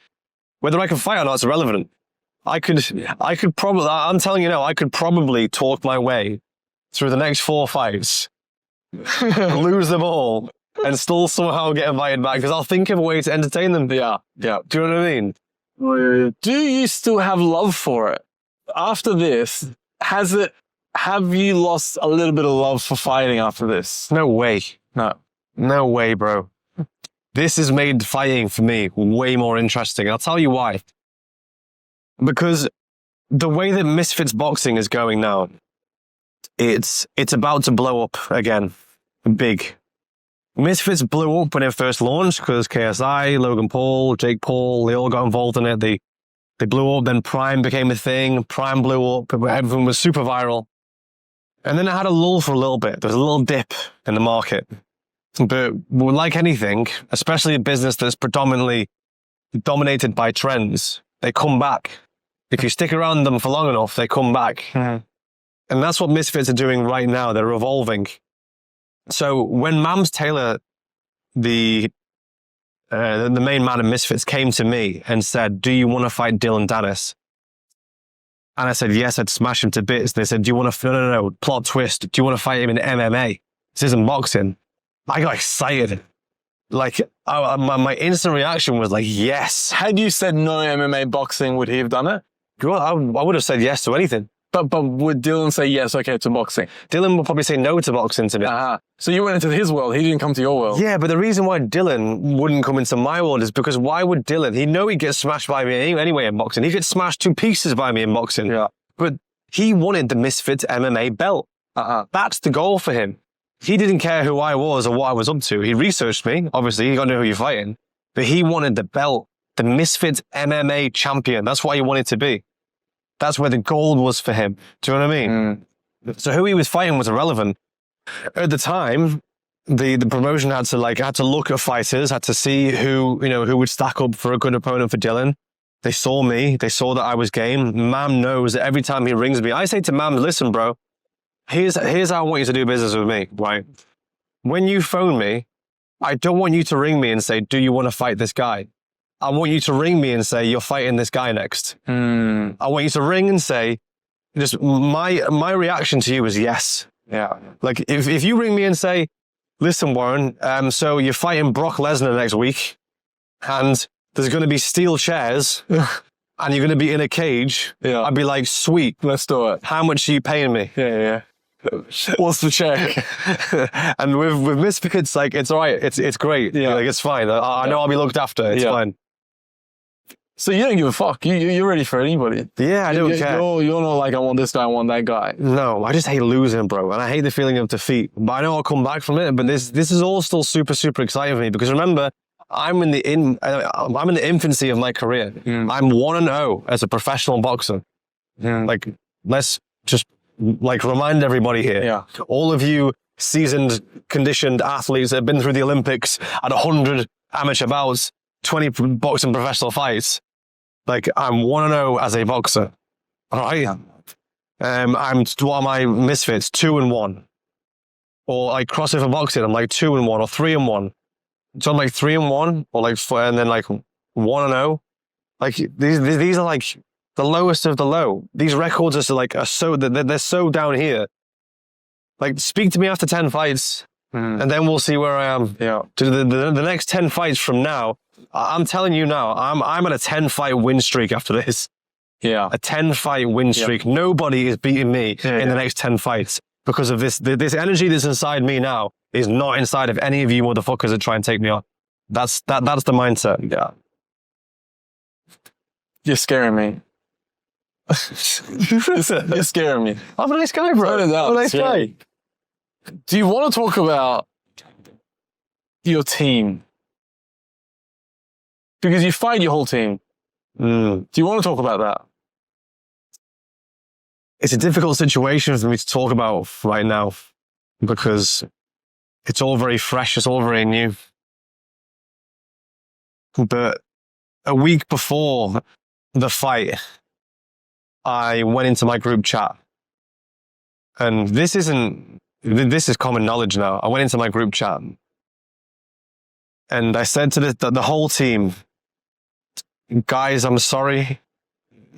Whether I can fight or not is irrelevant. I could probably, I'm telling you now, I could probably talk my way through the next 4 fights, lose them all, and still somehow get invited back because I'll think of a way to entertain them. Yeah. Yeah. Do you know what I mean? Do you still have love for it? After this, have you lost a little bit of love for fighting after this? No way. No way, bro. This has made fighting for me way more interesting. I'll tell you why. Because the way that Misfits boxing is going now, it's about to blow up again. Big. Misfits blew up when it first launched because KSI, Logan Paul, Jake Paul, they all got involved in it. They blew up, then Prime became a thing. Prime blew up, everything was super viral. And then it had a lull for a little bit. There was a little dip in the market. But like anything, especially a business that's predominantly dominated by trends, they come back. If you stick around them for long enough, they come back. Mm-hmm. And that's what Misfits are doing right now. They're evolving. So when Mams Taylor, the main man of Misfits, came to me and said, do you want to fight Dillon Danis? And I said, yes, I'd smash him to bits. They said, do you want to, no, plot twist. Do you want to fight him in MMA? This isn't boxing. I got excited. Like, my instant reaction was like, yes. Had you said no MMA boxing, would he have done it? Well, I would have said yes to anything. But would Dillon say yes, okay, to boxing? Dillon would probably say no to boxing to me. So you went into his world, he didn't come to your world. Yeah, but the reason why Dillon wouldn't come into my world is because why would Dillon? He'd know he'd get smashed by me anyway in boxing. He'd get smashed to pieces by me in boxing. Yeah. But he wanted the Misfits MMA belt. That's the goal for him. He didn't care who I was or what I was up to. He researched me. Obviously, he got to know who you're fighting. But he wanted the belt, the Misfits MMA champion. That's what he wanted to be. That's where the gold was for him. Do you know what I mean? So who he was fighting was irrelevant. At the time, the promotion had to look at fighters, had to see who would stack up for a good opponent for Dillon. They saw me. They saw that I was game. Mam knows that every time he rings me, I say to Mam, listen, bro, here's how I want you to do business with me, right? When you phone me, I don't want you to ring me and say, do you want to fight this guy? I want you to ring me and say, you're fighting this guy next. I want you to ring and say, just my reaction to you is yes. Yeah. Like if you ring me and say, listen, Warren, so you're fighting Brock Lesnar next week and there's going to be steel chairs and you're going to be in a cage. Yeah. I'd be like, sweet. Let's do it. How much are you paying me? Yeah. What's the check? And with Misfits, like, it's all right. It's great. Yeah. Like, it's fine. I know I'll be looked after. It's Yeah. fine. So you don't give a fuck. You're ready for anybody. Yeah, I don't care. You're not like, I want this guy, I want that guy. No, I just hate losing, bro. And I hate the feeling of defeat. But I know I'll come back from it. But this is all still super, super exciting for me. Because remember, I'm in the infancy of my career. I'm 1-0 as a professional boxer. Like, let's just like remind everybody here. Yeah. All of you seasoned, conditioned athletes that have been through the Olympics at 100 amateur bouts, 20 boxing professional fights. Like, I'm 1-0 as a boxer. All right. What am I, Misfits? 2-1. Or like crossover boxing, I'm like 2-1 or 3-1. So I'm like 3-1 or like 4, and then like 1-0. Like these are like the lowest of the low. These records are so they're so down here. Like, speak to me after 10 fights, and then we'll see where I am. Yeah. To the next 10 fights from now, I'm telling you now, I'm at a 10-fight win streak after this. Yeah. A 10-fight win streak. Nobody is beating me in the next 10 fights because of this. This energy that's inside me now is not inside of any of you motherfuckers that try and take me on. That's the mindset. Yeah. You're scaring me. You're scaring me. I'm a nice guy, bro. Turn it down. I'm a nice guy. Do you want to talk about your team? Because you fight your whole team. Do you want to talk about that? It's a difficult situation for me to talk about right now because it's all very fresh. It's all very new. But a week before the fight, I went into my group chat. And this is common knowledge now. I went into my group chat and I said to the whole team, guys, I'm sorry,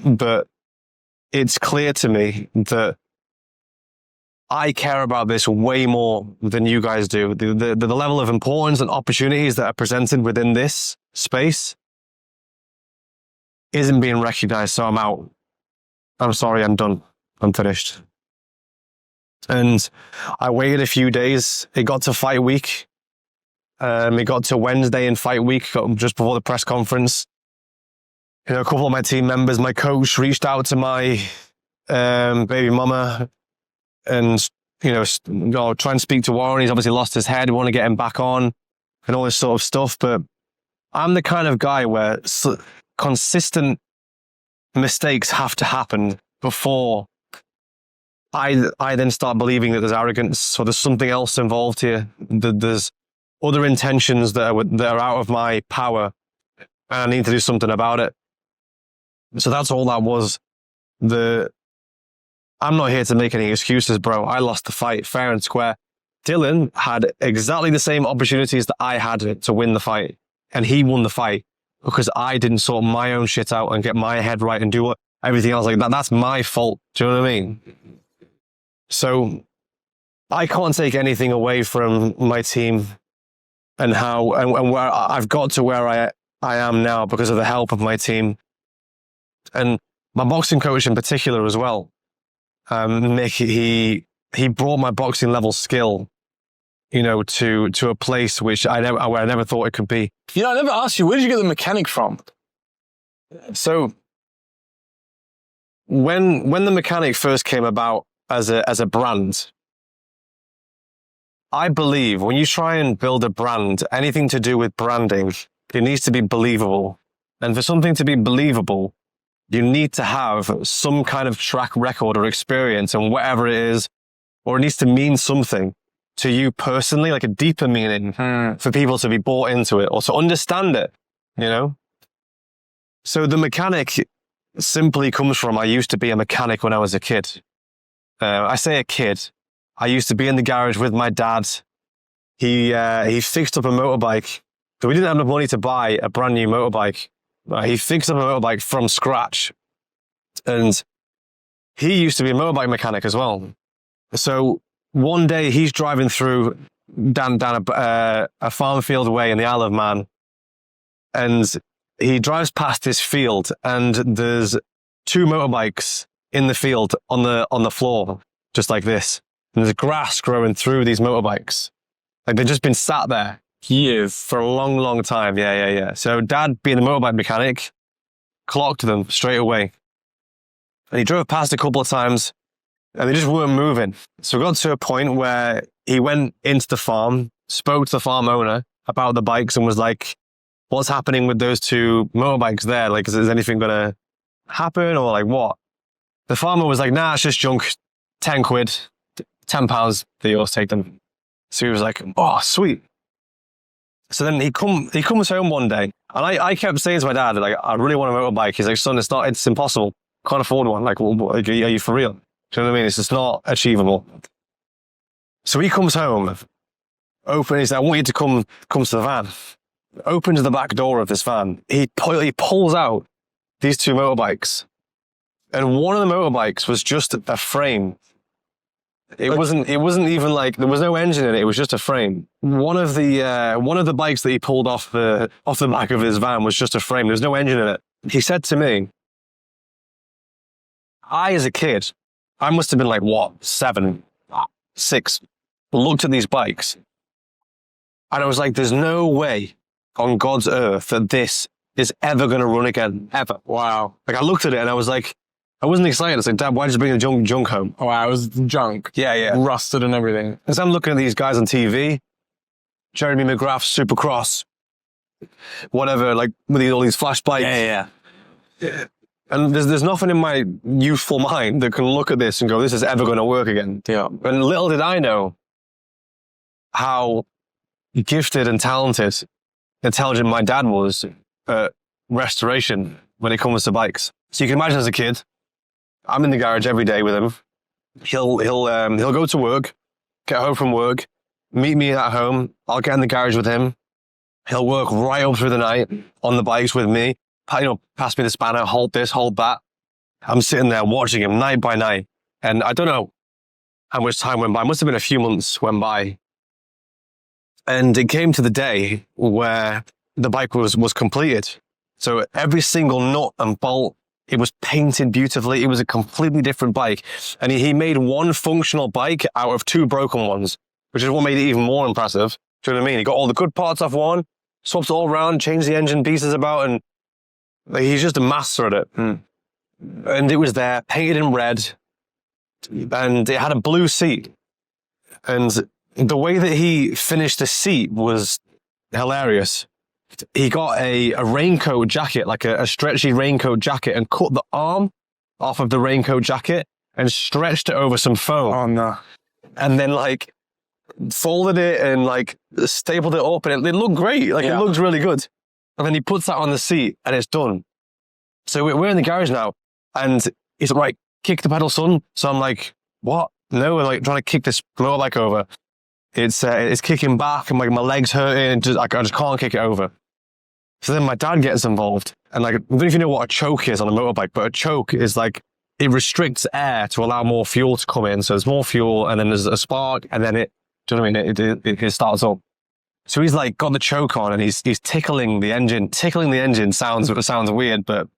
but it's clear to me that I care about this way more than you guys do. The level of importance and opportunities that are presented within this space isn't being recognized, so I'm out. I'm sorry, I'm done. I'm finished. And I waited a few days. It got to fight week. It got to Wednesday in fight week, just before the press conference. You know, a couple of my team members, my coach reached out to my baby mama and, try and speak to Warren. He's obviously lost his head. We want to get him back on and all this sort of stuff. But I'm the kind of guy where consistent mistakes have to happen before I then start believing that there's arrogance or there's something else involved here. That there's other intentions that are out of my power and I need to do something about it. So that's all that was. I'm not here to make any excuses, bro. I lost the fight fair and square. Dillon had exactly the same opportunities that I had to win the fight. And he won the fight because I didn't sort my own shit out and get my head right and do everything else like that. That's my fault. Do you know what I mean? So I can't take anything away from my team and how and where I've got to where I am now because of the help of my team. And my boxing coach in particular as well. Nick, he brought my boxing level skill, to a place where I never thought it could be. I never asked you, where did you get the mechanic from? So when the mechanic first came about as a brand, I believe when you try and build a brand, anything to do with branding, it needs to be believable. And for something to be believable, you need to have some kind of track record or experience and whatever it is, or it needs to mean something to you personally, like a deeper meaning for people to be bought into it or to understand it, So the mechanic simply comes from, I used to be a mechanic when I was a kid. I say a kid. I used to be in the garage with my dad. He fixed up a motorbike. So we didn't have enough money to buy a brand new motorbike. He fixed up a motorbike from scratch. And he used to be a motorbike mechanic as well. So one day he's driving through down a farm field way in the Isle of Man. And he drives past this field and there's two motorbikes in the field on the floor, just like this. And there's grass growing through these motorbikes. Like they've just been sat there Years. for a long, long time. Yeah. So Dad, being a motorbike mechanic, clocked them straight away. And he drove past a couple of times and they just weren't moving. So we got to a point where he went into the farm, spoke to the farm owner about the bikes and was like, what's happening with those two motorbikes there? Like, is anything going to happen or like what? The farmer was like, nah, it's just junk. 10 quid, 10 pounds, they yours, take them. So he was like, oh, sweet. So then he comes home one day and I kept saying to my dad, like, I really want a motorbike. He's like, son, it's impossible. Can't afford one. Like, are you for real? Do you know what I mean? It's just not achievable. So he comes home, he's like, I want you to come to the van. Opens the back door of this van. He pulls out these two motorbikes. And one of the motorbikes was just a frame. It wasn't even like, there was no engine in it. It was just a frame. One of the bikes that he pulled off the back of his van was just a frame. There's no engine in it. He said to me, as a kid, I must have been like, 7, 6, looked at these bikes. And I was like, there's no way on God's earth that this is ever going to run again, ever. Wow. Like I looked at it and I was like, I wasn't excited. I was like, Dad, why did you bring the junk home? Wow, it was junk. Yeah. Rusted and everything. As I'm looking at these guys on TV, Jeremy McGrath, Supercross, whatever, like with all these flash bikes. Yeah. And there's nothing in my youthful mind that can look at this and go, this is ever going to work again. Yeah. And little did I know how gifted and talented, intelligent my dad was at restoration when it comes to bikes. So you can imagine as a kid, I'm in the garage every day with him. He'll go to work, get home from work, meet me at home. I'll get in the garage with him. He'll work right up through the night on the bikes with me. Pass me the spanner, hold this, hold that. I'm sitting there watching him night by night. And I don't know how much time went by. It must have been a few months went by. And it came to the day where the bike was completed. So every single nut and bolt, it was painted beautifully. It was a completely different bike. And he made one functional bike out of two broken ones, which is what made it even more impressive. Do you know what I mean? He got all the good parts off one, swapped it all around, changed the engine pieces about, and like, he's just a master at it. And it was there, painted in red, and it had a blue seat. And the way that he finished the seat was hilarious. He got a raincoat jacket, like a stretchy raincoat jacket, and cut the arm off of the raincoat jacket and stretched it over some foam. Oh, no. And then, like, folded it and, like, stapled it up, and it looked great. Like, it looked really good. And then he puts that on the seat, and it's done. So we're in the garage now, and he's like, right, kick the pedal, son. So I'm like, what? No, we're like trying to kick this motorbike over. It's kicking back, and like my legs hurting, and I just can't kick it over. So then my dad gets involved, and like, I don't know if you know what a choke is on a motorbike, but a choke is like, it restricts air to allow more fuel to come in. So there's more fuel, and then there's a spark, and then do you know what I mean? It starts up. So he's like got the choke on, and he's tickling the engine. Tickling the engine sounds weird, but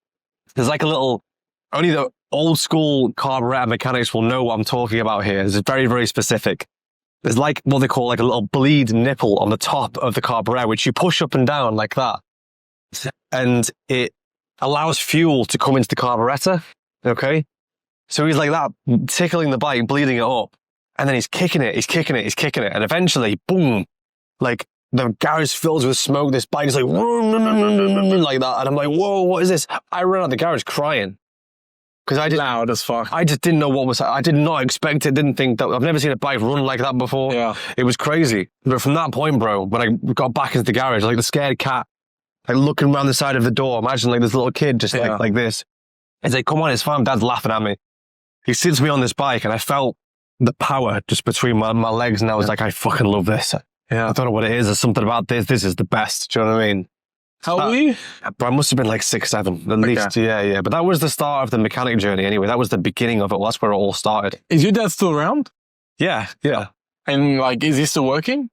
there's like a little, only the old school carburetor mechanics will know what I'm talking about here. It's very, very specific. There's like what they call like a little bleed nipple on the top of the carburetor, which you push up and down like that. And it allows fuel to come into the carburetor. Okay. So he's like that, tickling the bike, bleeding it up. And then he's kicking it. And eventually, boom, like the garage fills with smoke. This bike is like, like that. And I'm like, whoa, what is this? I ran out of the garage crying. Because I didn't, loud as fuck. I just didn't know what was, I did not expect it, didn't think that, I've never seen a bike run like that before. Yeah. It was crazy. But from that point, bro, when I got back into the garage, like the scared cat, like looking around the side of the door, imagine like this little kid just like this. It's like, come on, it's fine. Dad's laughing at me. He sits me on this bike and I felt the power just between my legs, and I was like, I fucking love this. Yeah. I don't know what it is. There's something about this. This is the best. Do you know what I mean? How old were you? But I must have been like 6, 7 at least. Yeah. But that was the start of the mechanic journey anyway. That was the beginning of it. Well, that's where it all started. Is your dad still around? Yeah. And like, is he still working?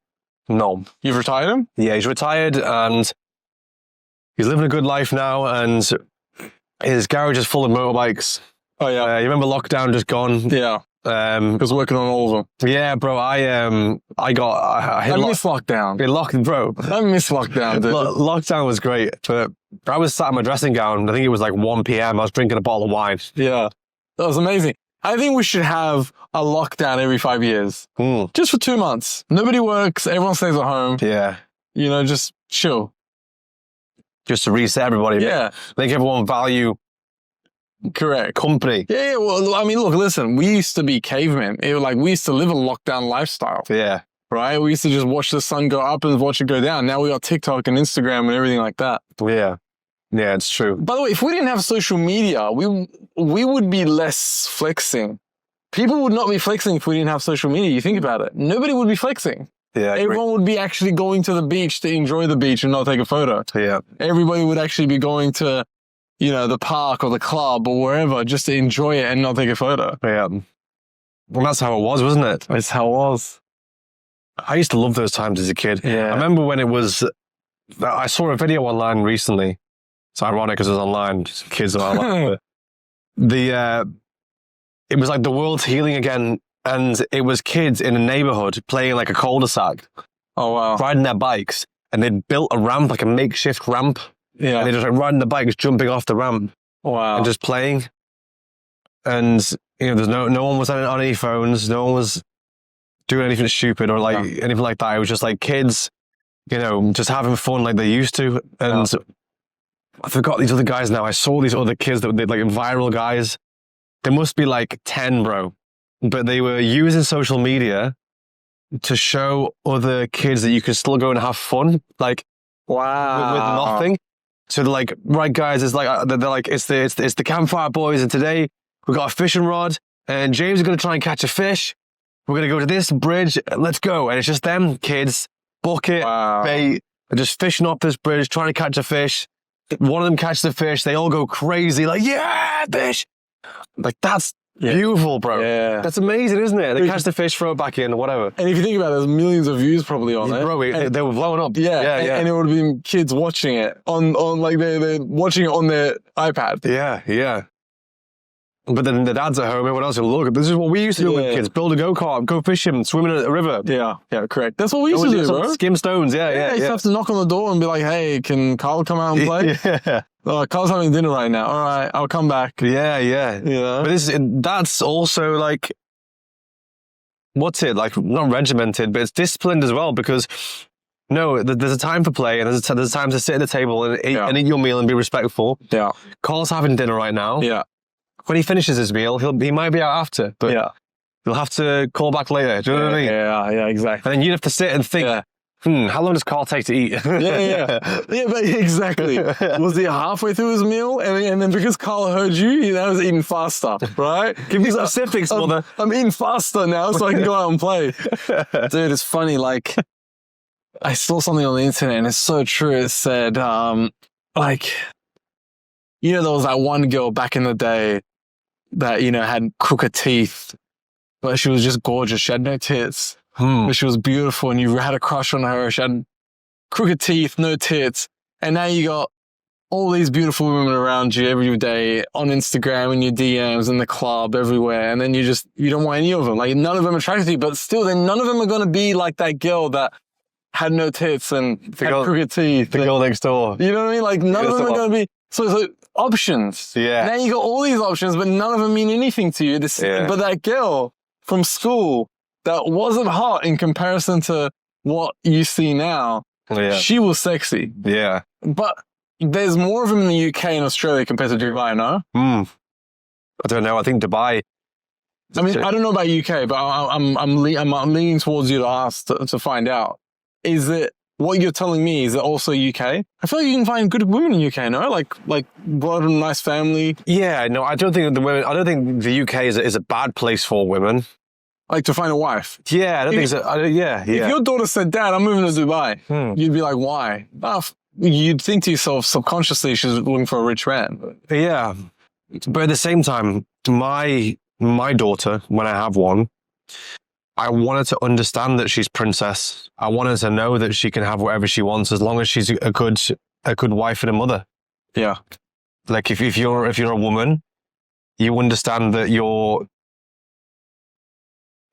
No. You've retired him? Yeah, he's retired and he's living a good life now, and his garage is full of motorbikes. Oh, yeah. You remember lockdown just gone? Yeah. Because working on all of them. Yeah, bro. I hit I miss lockdown. bro. I miss lockdown, dude. Lockdown was great, but I was sat in my dressing gown. I think it was like 1 p.m. I was drinking a bottle of wine. Yeah, that was amazing. I think we should have a lockdown every 5 years. Just for 2 months. Nobody works. Everyone stays at home. Yeah. You know, just chill. Just to reset everybody. Yeah. Make everyone value Correct. company. Yeah, well, I mean, look, listen, we used to be cavemen. We used to live a lockdown lifestyle, Yeah. right? We used to just watch the sun go up and watch it go down. Now we got TikTok and Instagram and everything like that. Yeah. Yeah, it's true. By the way, if we didn't have social media, we would be less flexing. People would not be flexing if we didn't have social media. You think about it. Nobody would be flexing. Yeah. Everyone would be actually going to the beach to enjoy the beach and not take a photo. Yeah. Everybody would actually be going to, you know, the park or the club or wherever just to enjoy it and not take a photo. Yeah. Well, that's how it was, wasn't it? That's how it was. I used to love those times as a kid. Yeah. I remember when it was, I saw a video online recently. It's ironic because it was online. Kids are like, it was like the world's healing again. And it was kids in a neighborhood playing like a cul-de-sac, Oh, wow. riding their bikes. And they'd built a ramp, like a makeshift ramp. Yeah. And they just like riding the bikes, jumping off the ramp Wow. and just playing. And, you know, there's no one was on any phones. No one was doing anything stupid or like anything like that. It was just like kids, you know, just having fun like they used to. And I forgot these other guys now. I saw these other kids that were like viral guys. They must be like 10, bro. But they were using social media to show other kids that you can still go and have fun, like wow. with nothing. So they're like, right, guys, it's like they're like it's the campfire boys, and today we got a fishing rod, and James is going to try and catch a fish. We're going to go to this bridge. Let's go. And it's just them kids, bucket, bait, they're just fishing off this bridge, trying to catch a fish. One of them catches the fish. They all go crazy, like, yeah, fish. Like, that's beautiful, bro. Yeah. That's amazing, isn't it? They catch the fish, throw it back in, whatever. And if you think about it, there's millions of views probably on it. Bro, they were blowing up. Yeah, and it would have been kids watching it on like they're watching it on their iPad. Yeah, yeah. But then the dads at home, everyone else will look. This is what we used to do with kids. Build a go-kart, go fishing, swim in a river. Yeah, correct. That's what we used to do, bro. Skim stones, You used to have to knock on the door and be like, hey, can Carl come out and play? Yeah. Carl's having dinner right now. All right, I'll come back. Yeah. You know? But that's also like, what's it? Like, not regimented, but it's disciplined as well, because no, there's a time for play and there's a time to sit at the table and eat your meal and be respectful. Yeah. Carl's having dinner right now. Yeah. When he finishes his meal, he might be out after, but you'll have to call back later. Do you know what I mean? Yeah, exactly. And then you'd have to sit and think, how long does Carl take to eat? Yeah, but exactly. Was he halfway through his meal? And then because Carl heard you, he now was eating faster, right? Give me specifics, mother. I'm eating faster now so I can go out and play. Dude, it's funny. Like, I saw something on the internet and it's so true. It said, like, you know, there was that one girl back in the day that, you know, had crooked teeth, but she was just gorgeous. She had no tits, but she was beautiful and you had a crush on her. She had crooked teeth, no tits. And now you got all these beautiful women around you every day on Instagram, in your DMs, in the club, everywhere. And then you don't want any of them. Like, none of them attract you, but still, then none of them are going to be like that girl that had no tits and had crooked teeth. The girl next door. You know what I mean? Like, none of them are going to be... So options. Yeah. Now you got all these options, but none of them mean anything to you. But that girl from school that wasn't hot in comparison to what you see now, she was sexy. Yeah. But there's more of them in the UK and Australia compared to Dubai, no? I don't know. I think Dubai... I mean, I don't know about UK, but I'm leaning towards you to ask to find out. Is it... What you're telling me, is it also UK? I feel like you can find good women in UK, no? Like brought from a nice family. Yeah, no, I don't think the UK is a bad place for women. Like to find a wife. Yeah, I don't think so. If your daughter said, Dad, I'm moving to Dubai, you'd be like, why? You'd think to yourself subconsciously she's looking for a rich man. Yeah. But at the same time, my daughter, when I have one, I want her to understand that she's princess. I want her to know that she can have whatever she wants as long as she's a good wife and a mother. Yeah. Like if you're a woman, you understand that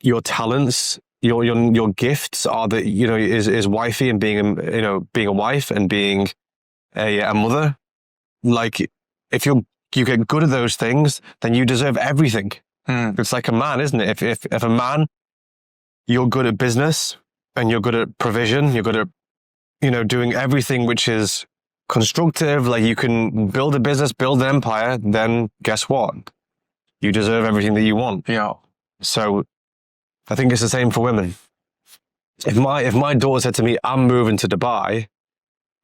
your talents, your gifts are that, is wifey and being a wife and being a mother. Like, if you get good at those things, then you deserve everything. It's like a man, isn't it? If a man, you're good at business and you're good at provision, you're good at, doing everything which is constructive, like you can build a business, build an empire, then guess what? You deserve everything that you want. Yeah. So I think it's the same for women. If my daughter said to me, I'm moving to Dubai,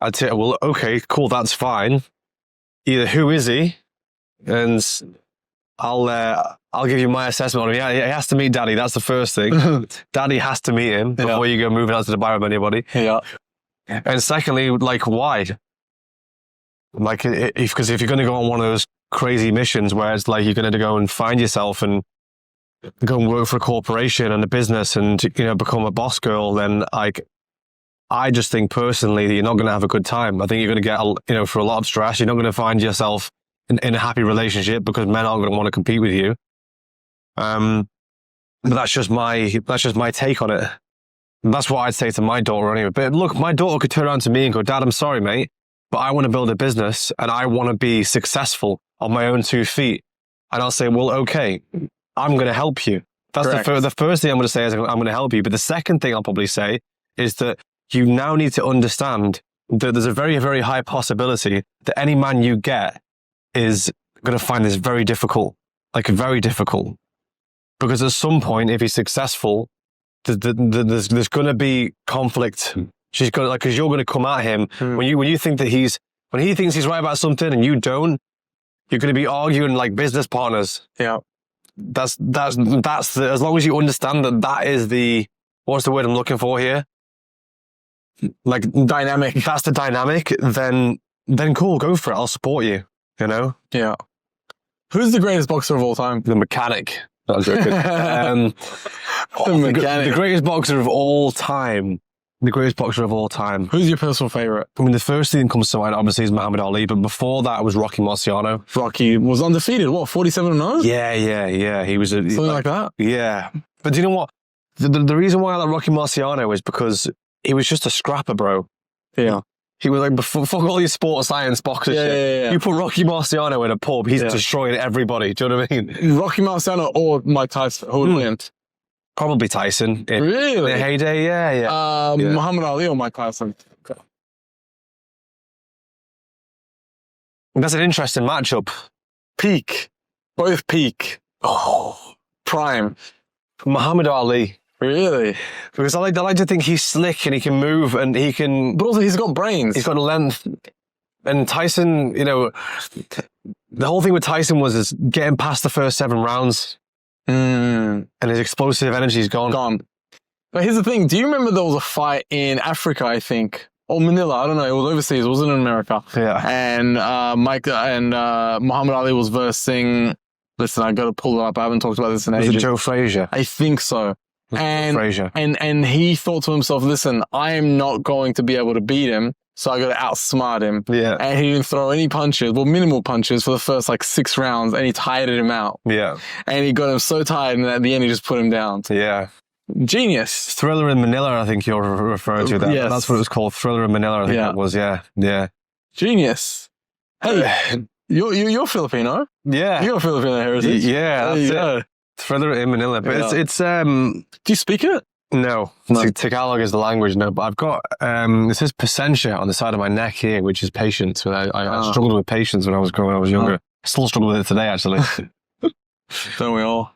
I'd say, well, okay, cool, that's fine. Either who is he? And I'll give you my assessment on him. Yeah, he has to meet Daddy. That's the first thing. Daddy has to meet him before you go moving out to Dubai with anybody. Yeah. And secondly, like, why? Like, because if you're going to go on one of those crazy missions where it's like you're going to go and find yourself and go and work for a corporation and a business and, become a boss girl, then like, I just think personally that you're not going to have a good time. I think you're going to get, for a lot of stress. You're not going to find yourself in a happy relationship because men aren't going to want to compete with you. But that's just my take on it. And that's what I'd say to my daughter anyway. But look, my daughter could turn around to me and go, Dad, I'm sorry, mate, but I want to build a business and I want to be successful on my own 2 feet. And I'll say, well, okay, I'm going to help you. That's the first thing I'm going to say is I'm going to help you. But the second thing I'll probably say is that you now need to understand that there's a very, very high possibility that any man you get is going to find this very difficult, like very difficult. Because at some point, if he's successful, there's going to be conflict. She's going to, because you're going to come at him when you think that when he thinks he's right about something and you don't, you're going to be arguing like business partners. Yeah. That's as long as you understand that is what's the word I'm looking for here? Like Dynamic. That's the dynamic. Then cool, go for it. I'll support you. Yeah. Who's the greatest boxer of all time? The Mechanic. No, I'm joking. The greatest boxer of all time. The greatest boxer of all time. Who's your personal favorite? I mean, the first thing that comes to mind, obviously, is Muhammad Ali, but before that was Rocky Marciano. Rocky was undefeated. What, 47-0? Yeah. He was something like that. Yeah, but do you know what? The reason why I like Rocky Marciano is because he was just a scrapper, bro. Yeah. He was like, fuck all your sports science boxer shit. Yeah. You put Rocky Marciano in a pub, he's destroying everybody. Do you know what I mean? Rocky Marciano or Mike Tyson? Who would win? Probably Tyson. Really? In the heyday, yeah. Muhammad Ali or Mike Tyson? Okay. That's an interesting matchup. Peak. Both peak. Oh. Prime. Muhammad Ali. Really? Because I like to think he's slick and he can move and he can... But also he's got brains. He's got length. And Tyson, the whole thing with Tyson was getting past the first 7 rounds. And his explosive energy is gone. But here's the thing. Do you remember there was a fight in Africa, I think? Or Manila, I don't know. It was overseas. It wasn't in America. Yeah. And Muhammad Ali was versing... Listen, I got to pull it up. I haven't talked about this in ages. Was it Joe Frazier? I think so. And he thought to himself, listen, I am not going to be able to beat him, so I got to outsmart him. Yeah. And he didn't throw any punches, minimal punches for the first 6 rounds, and he tired him out. Yeah. And he got him so tired, and at the end he just put him down. Yeah. Genius. Thriller in Manila, I think you're referring to that. Yes. That's what it was called. Thriller in Manila, I think that was. Yeah. Genius. Hey, you're Filipino. Yeah. You're Filipino heritage. Yeah, that's it. Thriller in Manila. But it's Do you speak it? No. Tagalog is the language, no. But I've got, it says Pacentia on the side of my neck here, which is patience. I struggled with patience when I was younger. I still struggle with it today, actually. Don't we all?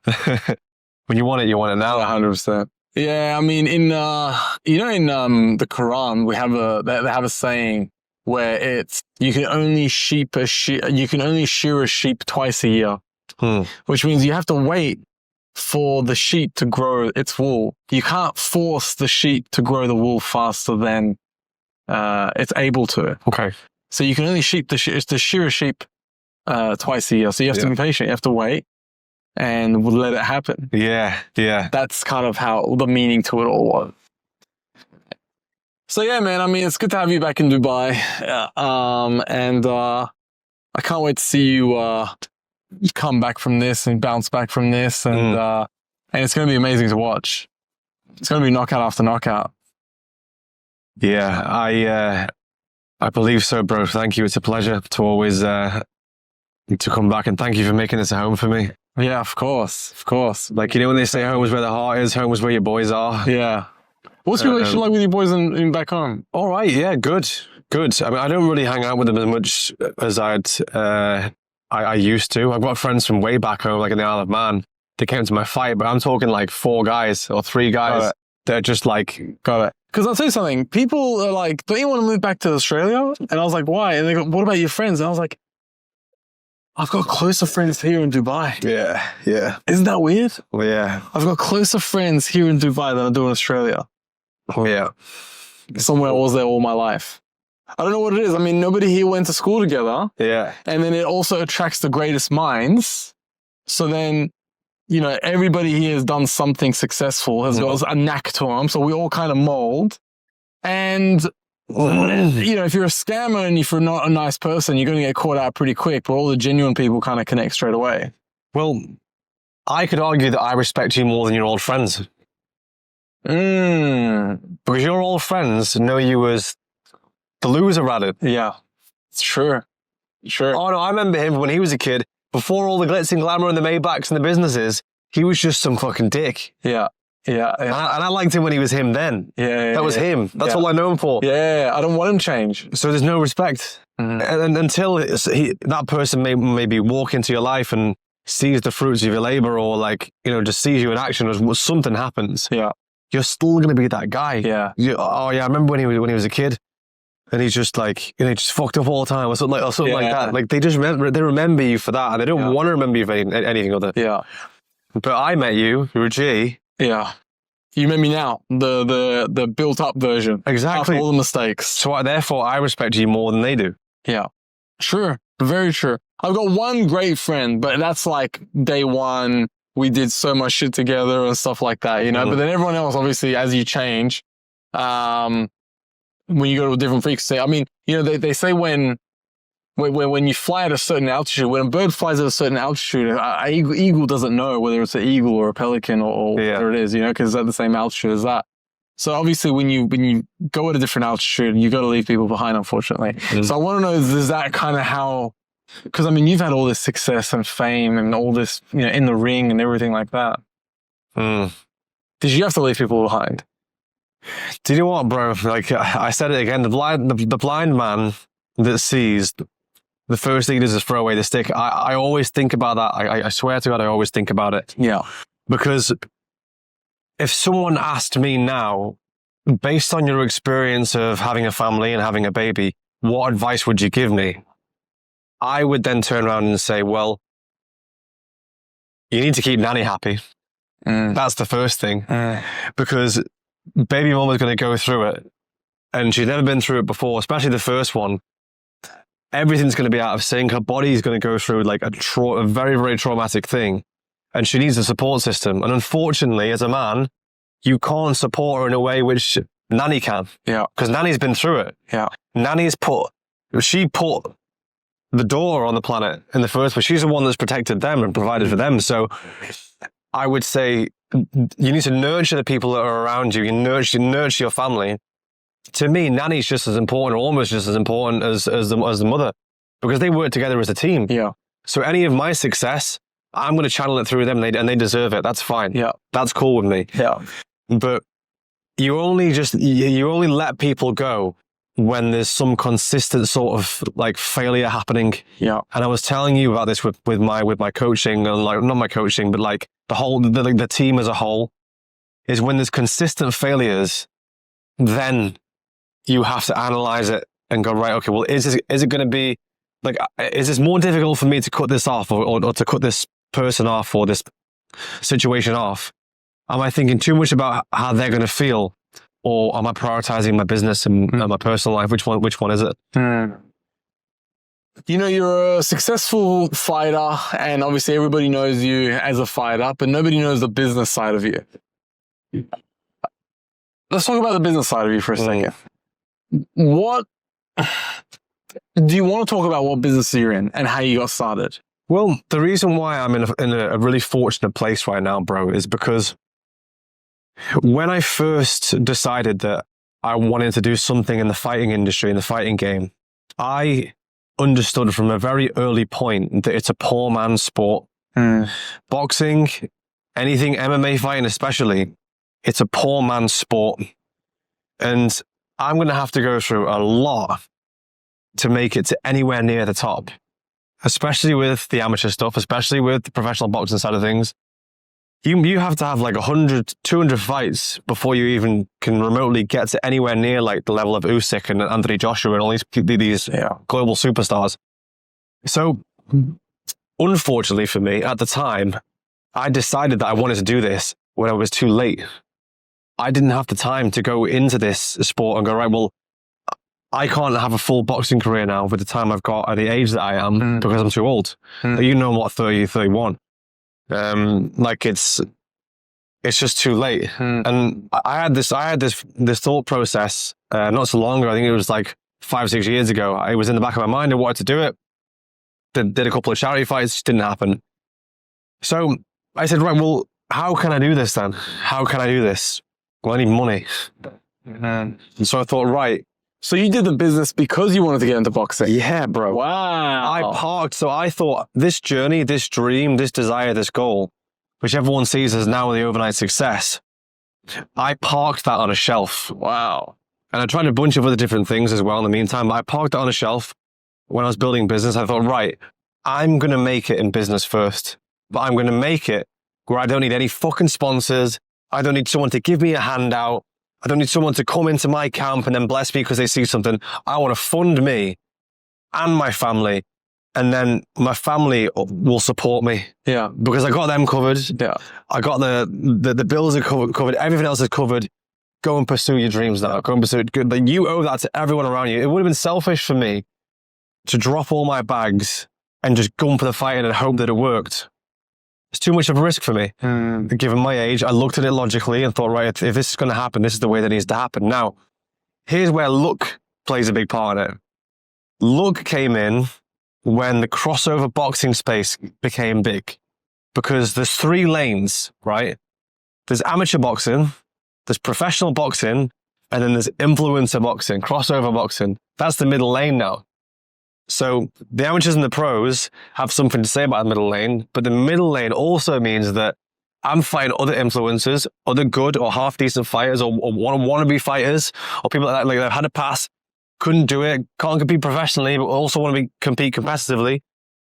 When you want it now. 100%. Yeah, I mean, in the Quran, they have a saying where it's you can only shear a sheep twice a year, which means you have to wait for the sheep to grow its wool. You can't force the sheep to grow the wool faster than it's able to. Okay. So you can only shear a sheep twice a year. So you have to be patient. You have to wait and we'll let it happen. Yeah. That's kind of how the meaning to it all was. So yeah, man, I mean, it's good to have you back in Dubai. And I can't wait to see you come back from this and bounce back from this and And it's going to be amazing to watch. It's going to be knockout after knockout. Yeah, I believe so, bro. Thank you. It's a pleasure to always to come back, and thank you for making this a home for me. Yeah, of course. Of course. Like, you know, when they say home is where the heart is, home is where your boys are. Yeah. What's your relationship like with your boys in back home? All right, yeah, good. I mean, I don't really hang out with them as much as I used to. I've got friends from way back home, like in the Isle of Man. They came to my fight, but I'm talking like 4 guys or 3 guys. They're just like, Got it. Because I'll tell you something. People are like, don't you want to move back to Australia? And I was like, why? And they go, what about your friends? And I was like, I've got closer friends here in Dubai. yeah. Isn't that weird? Well, yeah. I've got closer friends here in Dubai than I do in Australia. Yeah. Somewhere I was there all my life. I don't know what it is. I mean, nobody here went to school together. Yeah. And then it also attracts the greatest minds. So then, you know, everybody here has done something successful, has got a knack to them. So we all kind of mold. And, you know, if you're a scammer and if you're not a nice person, you're going to get caught out pretty quick. But all the genuine people kind of connect straight away. Well, I could argue that I respect you more than your old friends. Because your old friends know you as the loser at it. Yeah, it's true. Sure. Oh, no, I remember him when he was a kid. Before all the glitz and glamour and the Maybachs and the businesses, he was just some fucking dick. Yeah. And I liked him when he was him then. That was him. That's all I know him for. Yeah, I don't want him to change. So there's no respect. And until that person maybe walk into your life and sees the fruits of your labor, or like, you know, just sees you in action, or something happens. Yeah. You're still going to be that guy. Yeah. I remember when he was a kid, and he's just like, you know, just fucked up all the time, or something like that. Like they just remember you for that, and they don't want to remember you for anything other. Yeah. But I met you, you're a G. Yeah. You met me now, the built up version. Exactly. After all the mistakes. So therefore, I respect you more than they do. Yeah. True. Very true. I've got one great friend, but that's like day one. We did so much shit together and stuff like that, you know. But then everyone else, obviously, as you change, when you go to a different frequency. I mean, you know, they say when you fly at a certain altitude, when a bird flies at a certain altitude, an eagle doesn't know whether it's an eagle or a pelican or whatever it is, you know, because it's at the same altitude as that. So obviously, when you go at a different altitude, you got to leave people behind, unfortunately. So I want to know, is that kind of how? Because I mean, you've had all this success and fame and all this, you know, in the ring and everything like that. Did you have to leave people behind? Do you know what, bro? Like I said it again, the blind man that sees, the first thing he does is throw away the stick. I always think about that. I swear to God, I always think about it. Yeah. Because if someone asked me now, based on your experience of having a family and having a baby, what advice would you give me? I would then turn around and say, well, you need to keep Nanny happy. That's the first thing. Because baby mama's going to go through it. And she's never been through it before, especially the first one. Everything's going to be out of sync. Her body's going to go through like a very, very traumatic thing. And she needs a support system. And unfortunately, as a man, you can't support her in a way which Nanny can. Yeah. Because Nanny's been through it. Yeah. She put the door on the planet in the first place. She's the one that's protected them and provided for them. So I would say you need to nurture the people that are around you. You nurture your family. To me, Nanny's just as important, or almost just as important as the mother, because they work together as a team. Yeah. So any of my success, I'm going to channel it through them, and they deserve it. That's fine. Yeah. That's cool with me. Yeah. But you only let people go when there's some consistent sort of like failure happening. Yeah. And I was telling you about this with my coaching, and like, not my coaching, but like the team as a whole, is when there's consistent failures, then you have to analyze it and go, right, okay, well, is it going to be like, is this more difficult for me to cut this off or to cut this person off or this situation off? Am I thinking too much about how they're going to feel? Or am I prioritizing my business and my personal life? Which one is it? You know, you're a successful fighter, and obviously everybody knows you as a fighter, but nobody knows the business side of you. Let's talk about the business side of you for a second. What do you want to talk about? What business you're in and how you got started? Well, the reason why I'm in a really fortunate place right now, bro, is because when I first decided that I wanted to do something in the fighting industry, in the fighting game, I understood from a very early point that it's a poor man's sport. Boxing, anything MMA fighting especially, it's a poor man's sport. And I'm going to have to go through a lot to make it to anywhere near the top, especially with the amateur stuff, especially with the professional boxing side of things. You have to have like 100, 200 fights before you even can remotely get to anywhere near like the level of Usyk and Anthony Joshua and all these global superstars. So, unfortunately for me, at the time, I decided that I wanted to do this when I was too late. I didn't have the time to go into this sport and go, right, well, I can't have a full boxing career now with the time I've got at the age that I am because I'm too old. You know what, 30, 31. Like it's just too late. And I had this thought process not so long ago. I think it was like 5, 6 years ago. It was in the back of my mind. I wanted to do it. Did a couple of charity fights, didn't happen. So I said, right, well, how can I do this then? How can I do this? Well, I need money. And so I thought, right. So you did the business because you wanted to get into boxing? Yeah, bro. Wow. I parked. So I thought this journey, this dream, this desire, this goal, which everyone sees as now the overnight success, I parked that on a shelf. Wow. And I tried a bunch of other different things as well in the meantime, but I parked it on a shelf. When I was building business, I thought, right, I'm going to make it in business first, but I'm going to make it where I don't need any fucking sponsors. I don't need someone to give me a handout. I don't need someone to come into my camp and then bless me because they see something. I want to fund me and my family, and then my family will support me. Yeah. Because I got them covered. Yeah. I got the bills are covered. Everything else is covered. Go and pursue your dreams now. Go and pursue it. Good. But you owe that to everyone around you. It would have been selfish for me to drop all my bags and just go for the fighting and hope that it worked. It's too much of a risk for me. Given my age, I looked at it logically and thought, right, if this is going to happen, this is the way that needs to happen. Now, here's where luck plays a big part in it. Luck came in when the crossover boxing space became big. Because there's 3 lanes, right? There's amateur boxing, there's professional boxing, and then there's influencer boxing, crossover boxing. That's the middle lane now. So the amateurs and the pros have something to say about the middle lane, but the middle lane also means that I'm fighting other influencers, other good or half-decent fighters or wannabe fighters, or people like that, like they've had a pass, couldn't do it, can't compete professionally, but also want to compete competitively.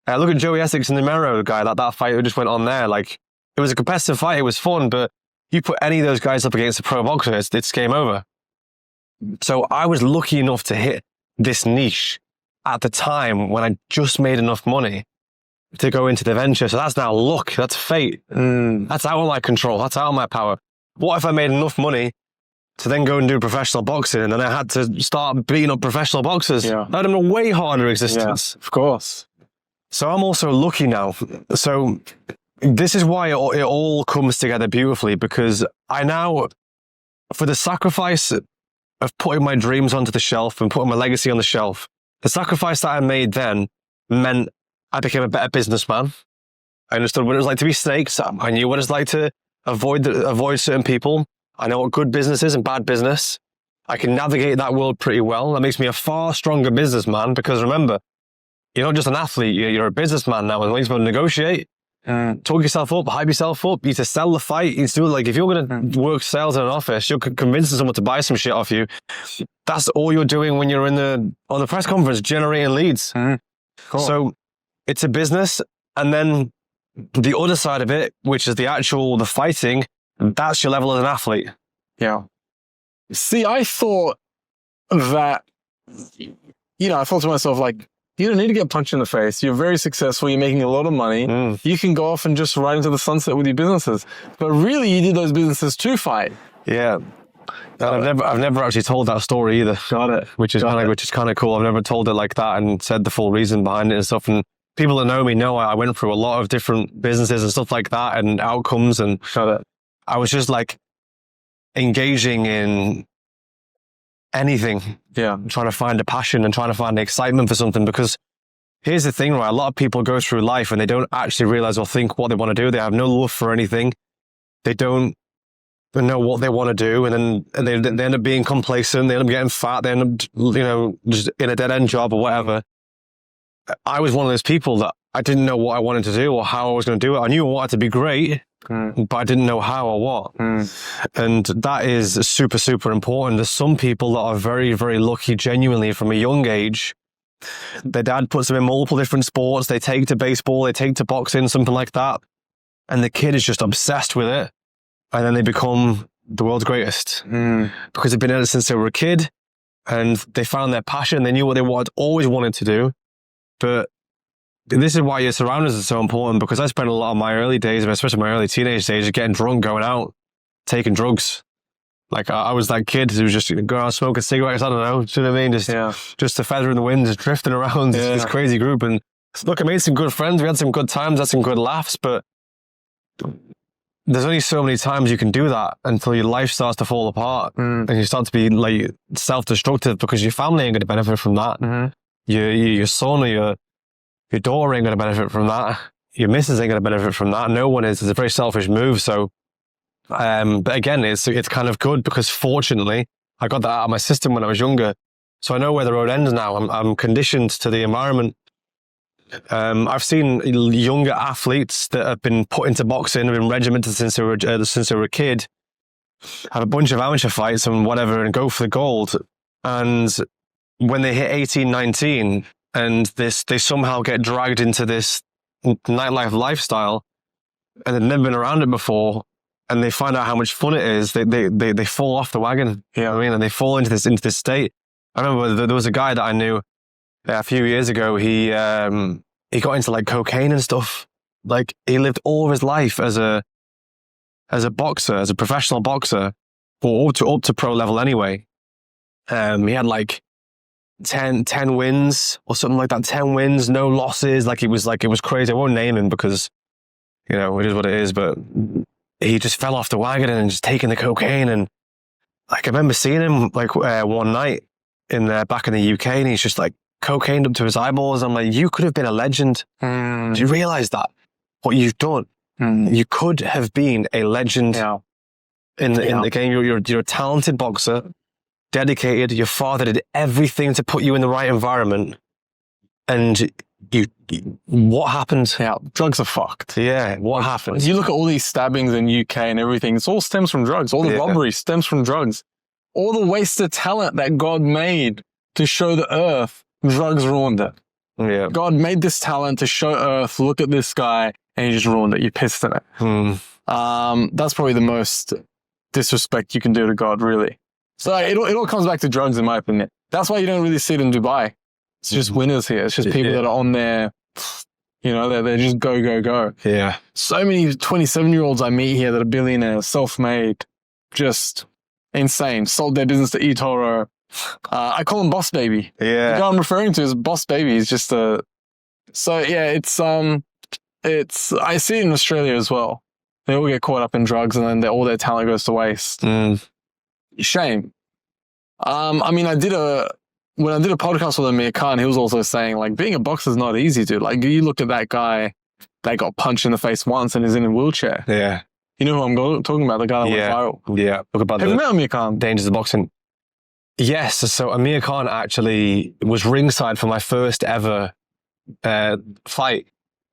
Look at Joey Essex and the Mero guy, that fight who just went on there. Like, it was a competitive fight, it was fun, but you put any of those guys up against a pro boxer, it's game over. So I was lucky enough to hit this niche at the time when I just made enough money to go into the venture. So that's now luck. That's fate. That's out of my control. That's out of my power. What if I made enough money to then go and do professional boxing and then I had to start beating up professional boxers? Yeah. That'd have been a way harder existence. Yeah, of course. So I'm also lucky now. So this is why it all comes together beautifully, because I now, for the sacrifice of putting my dreams onto the shelf and putting my legacy on the shelf, the sacrifice that I made then meant I became a better businessman. I understood what it was like to be snakes. I knew what it's like to avoid certain people. I know what good business is and bad business. I can navigate that world pretty well. That makes me a far stronger businessman because remember, you're not just an athlete, you're a businessman now. And when you're supposed to negotiate, talk yourself up, hype yourself up. You need to sell the fight. You need to do it like if you're going to work sales in an office, you're convincing someone to buy some shit off you. That's all you're doing when you're on the press conference, generating leads. Cool. So it's a business. And then the other side of it, which is the fighting, that's your level as an athlete. Yeah. See, I thought that, I thought to myself, like, you don't need to get punched in the face. You're very successful. You're making a lot of money. You can go off and just ride into the sunset with your businesses. But really, you did those businesses to fight. Yeah. And I've never actually told that story either. Got it. Which is kind of cool. I've never told it like that and said the full reason behind it and stuff. And people that know me know I went through a lot of different businesses and stuff like that and outcomes. And I was just like engaging in anything. Yeah. Trying to find a passion and trying to find the excitement for something because here's the thing, right? A lot of people go through life and they don't actually realize or think what they want to do. They have no love for anything. They don't know what they want to do, and then they end up being complacent. They end up getting fat. They end up, just in a dead end job or whatever. I was one of those people that I didn't know what I wanted to do or how I was going to do it. I knew I wanted to be great, but I didn't know how or what. And that is super, super important. There's some people that are very, very lucky, genuinely, from a young age. Their dad puts them in multiple different sports. They take to baseball, they take to boxing, something like that. And the kid is just obsessed with it. And then they become the world's greatest because they've been at it since they were a kid, and they found their passion. They knew what they always wanted to do. But this is why your surroundings are so important, because I spent a lot of my early days, especially my early teenage days, getting drunk, going out, taking drugs. Like I was that kid who was just going out smoking cigarettes. I don't know. Do you know what I mean? Just a feather in the wind, just drifting around this crazy group. And look, I made some good friends. We had some good times, had some good laughs, but there's only so many times you can do that until your life starts to fall apart and you start to be like self-destructive, because your family ain't going to benefit from that. Your son or your daughter ain't going to benefit from that. Your missus ain't going to benefit from that. No one is. It's a very selfish move. So, but again, it's kind of good, because fortunately I got that out of my system when I was younger. So I know where the road ends now. I'm conditioned to the environment. I've seen younger athletes that have been put into boxing, have been regimented since they were a kid, have a bunch of amateur fights and whatever, and go for the gold. And when they hit 18, 19, and they somehow get dragged into this nightlife lifestyle, and they've never been around it before, and they find out how much fun it is, they fall off the wagon. You know what I mean? And they fall into this state. I remember there was a guy that I knew a few years ago. He got into like cocaine and stuff. Like he lived all of his life as a boxer, as a professional boxer, or up to pro level anyway. He had like 10 wins or something like that. 10 wins, no losses. It was crazy. I won't name him because, it is what it is, but he just fell off the wagon and just taking the cocaine. And like, I remember seeing him one night back in the UK, and he's just like cocaine up to his eyeballs. I'm like, you could have been a legend. Do you realize that? What you've done? You could have been a legend in the game. You're a talented boxer, dedicated. Your father did everything to put you in the right environment. And what happened? Yeah, drugs are fucked. Yeah, what happened? You look at all these stabbings in UK and everything, it all stems from drugs. All the robbery stems from drugs. All the wasted talent that God made to show the earth, drugs ruined it. Yeah. God made this talent to show earth, look at this guy, and he just ruined it. You pissed in it. That's probably the most disrespect you can do to God, really. So it all comes back to drugs, in my opinion. That's why you don't really see it in Dubai. It's just winners here. It's just people that are on there, they're just go, go, go. Yeah. So many 27-year-olds I meet here that are billionaires, self-made, just insane. Sold their business to eToro. I call him Boss Baby. Yeah. The guy I'm referring to is Boss Baby. He's just I see it in Australia as well. They all get caught up in drugs, and then all their talent goes to waste. Shame. When I did a podcast with Amir Khan, he was also saying, like, being a boxer is not easy, dude. Like, you look at that guy that got punched in the face once and is in a wheelchair. Yeah. You know who I'm talking about? The guy that went viral. Yeah. Look about Have you met Amir Khan? Dangers of boxing. Yes. So Amir Khan actually was ringside for my first ever fight.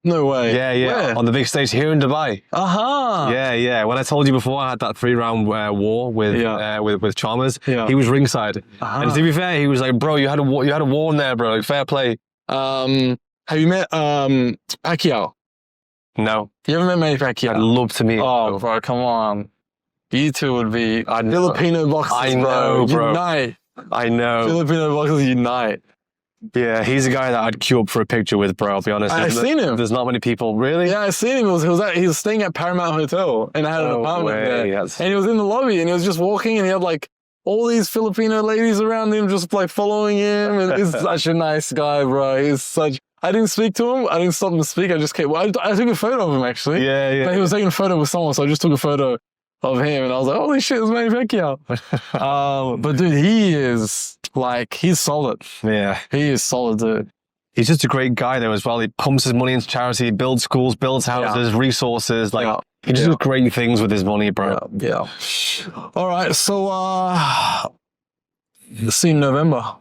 No way. Yeah. Where? On the big stage here in Dubai. Aha. Yeah. When I told you before, I had that 3-round war with Chalmers. Yeah. He was ringside, and to be fair, he was like, "Bro, you had a war in there, bro. Like, fair play." Have you met Pacquiao? No. You haven't met Manny Pacquiao? I'd love to meet. Oh, bro, come on. You two would be Filipino boxers. I know, bro. Unite. I know. Filipino boxers unite. Yeah, he's a guy that I'd queue up for a picture with, bro. I'll be honest. I've seen him. There's not many people, really. Yeah, I've seen him. He was staying at Paramount Hotel and had an apartment there. Yes. And he was in the lobby and he was just walking and he had like all these Filipino ladies around him just like following him. And he's such a nice guy, bro. I didn't speak to him. I didn't stop him to speak. I just kept. I took a photo of him actually. Yeah. But he was taking a photo with someone, so I just took a photo of him and I was like, holy shit, it's Manny Pacquiao. But dude, he's solid. Yeah. He is solid, dude. he's just a great guy though as well. He pumps his money into charity, builds schools, builds houses, resources. Like he just does great things with his money, bro. Yeah. All right. So, see you in November.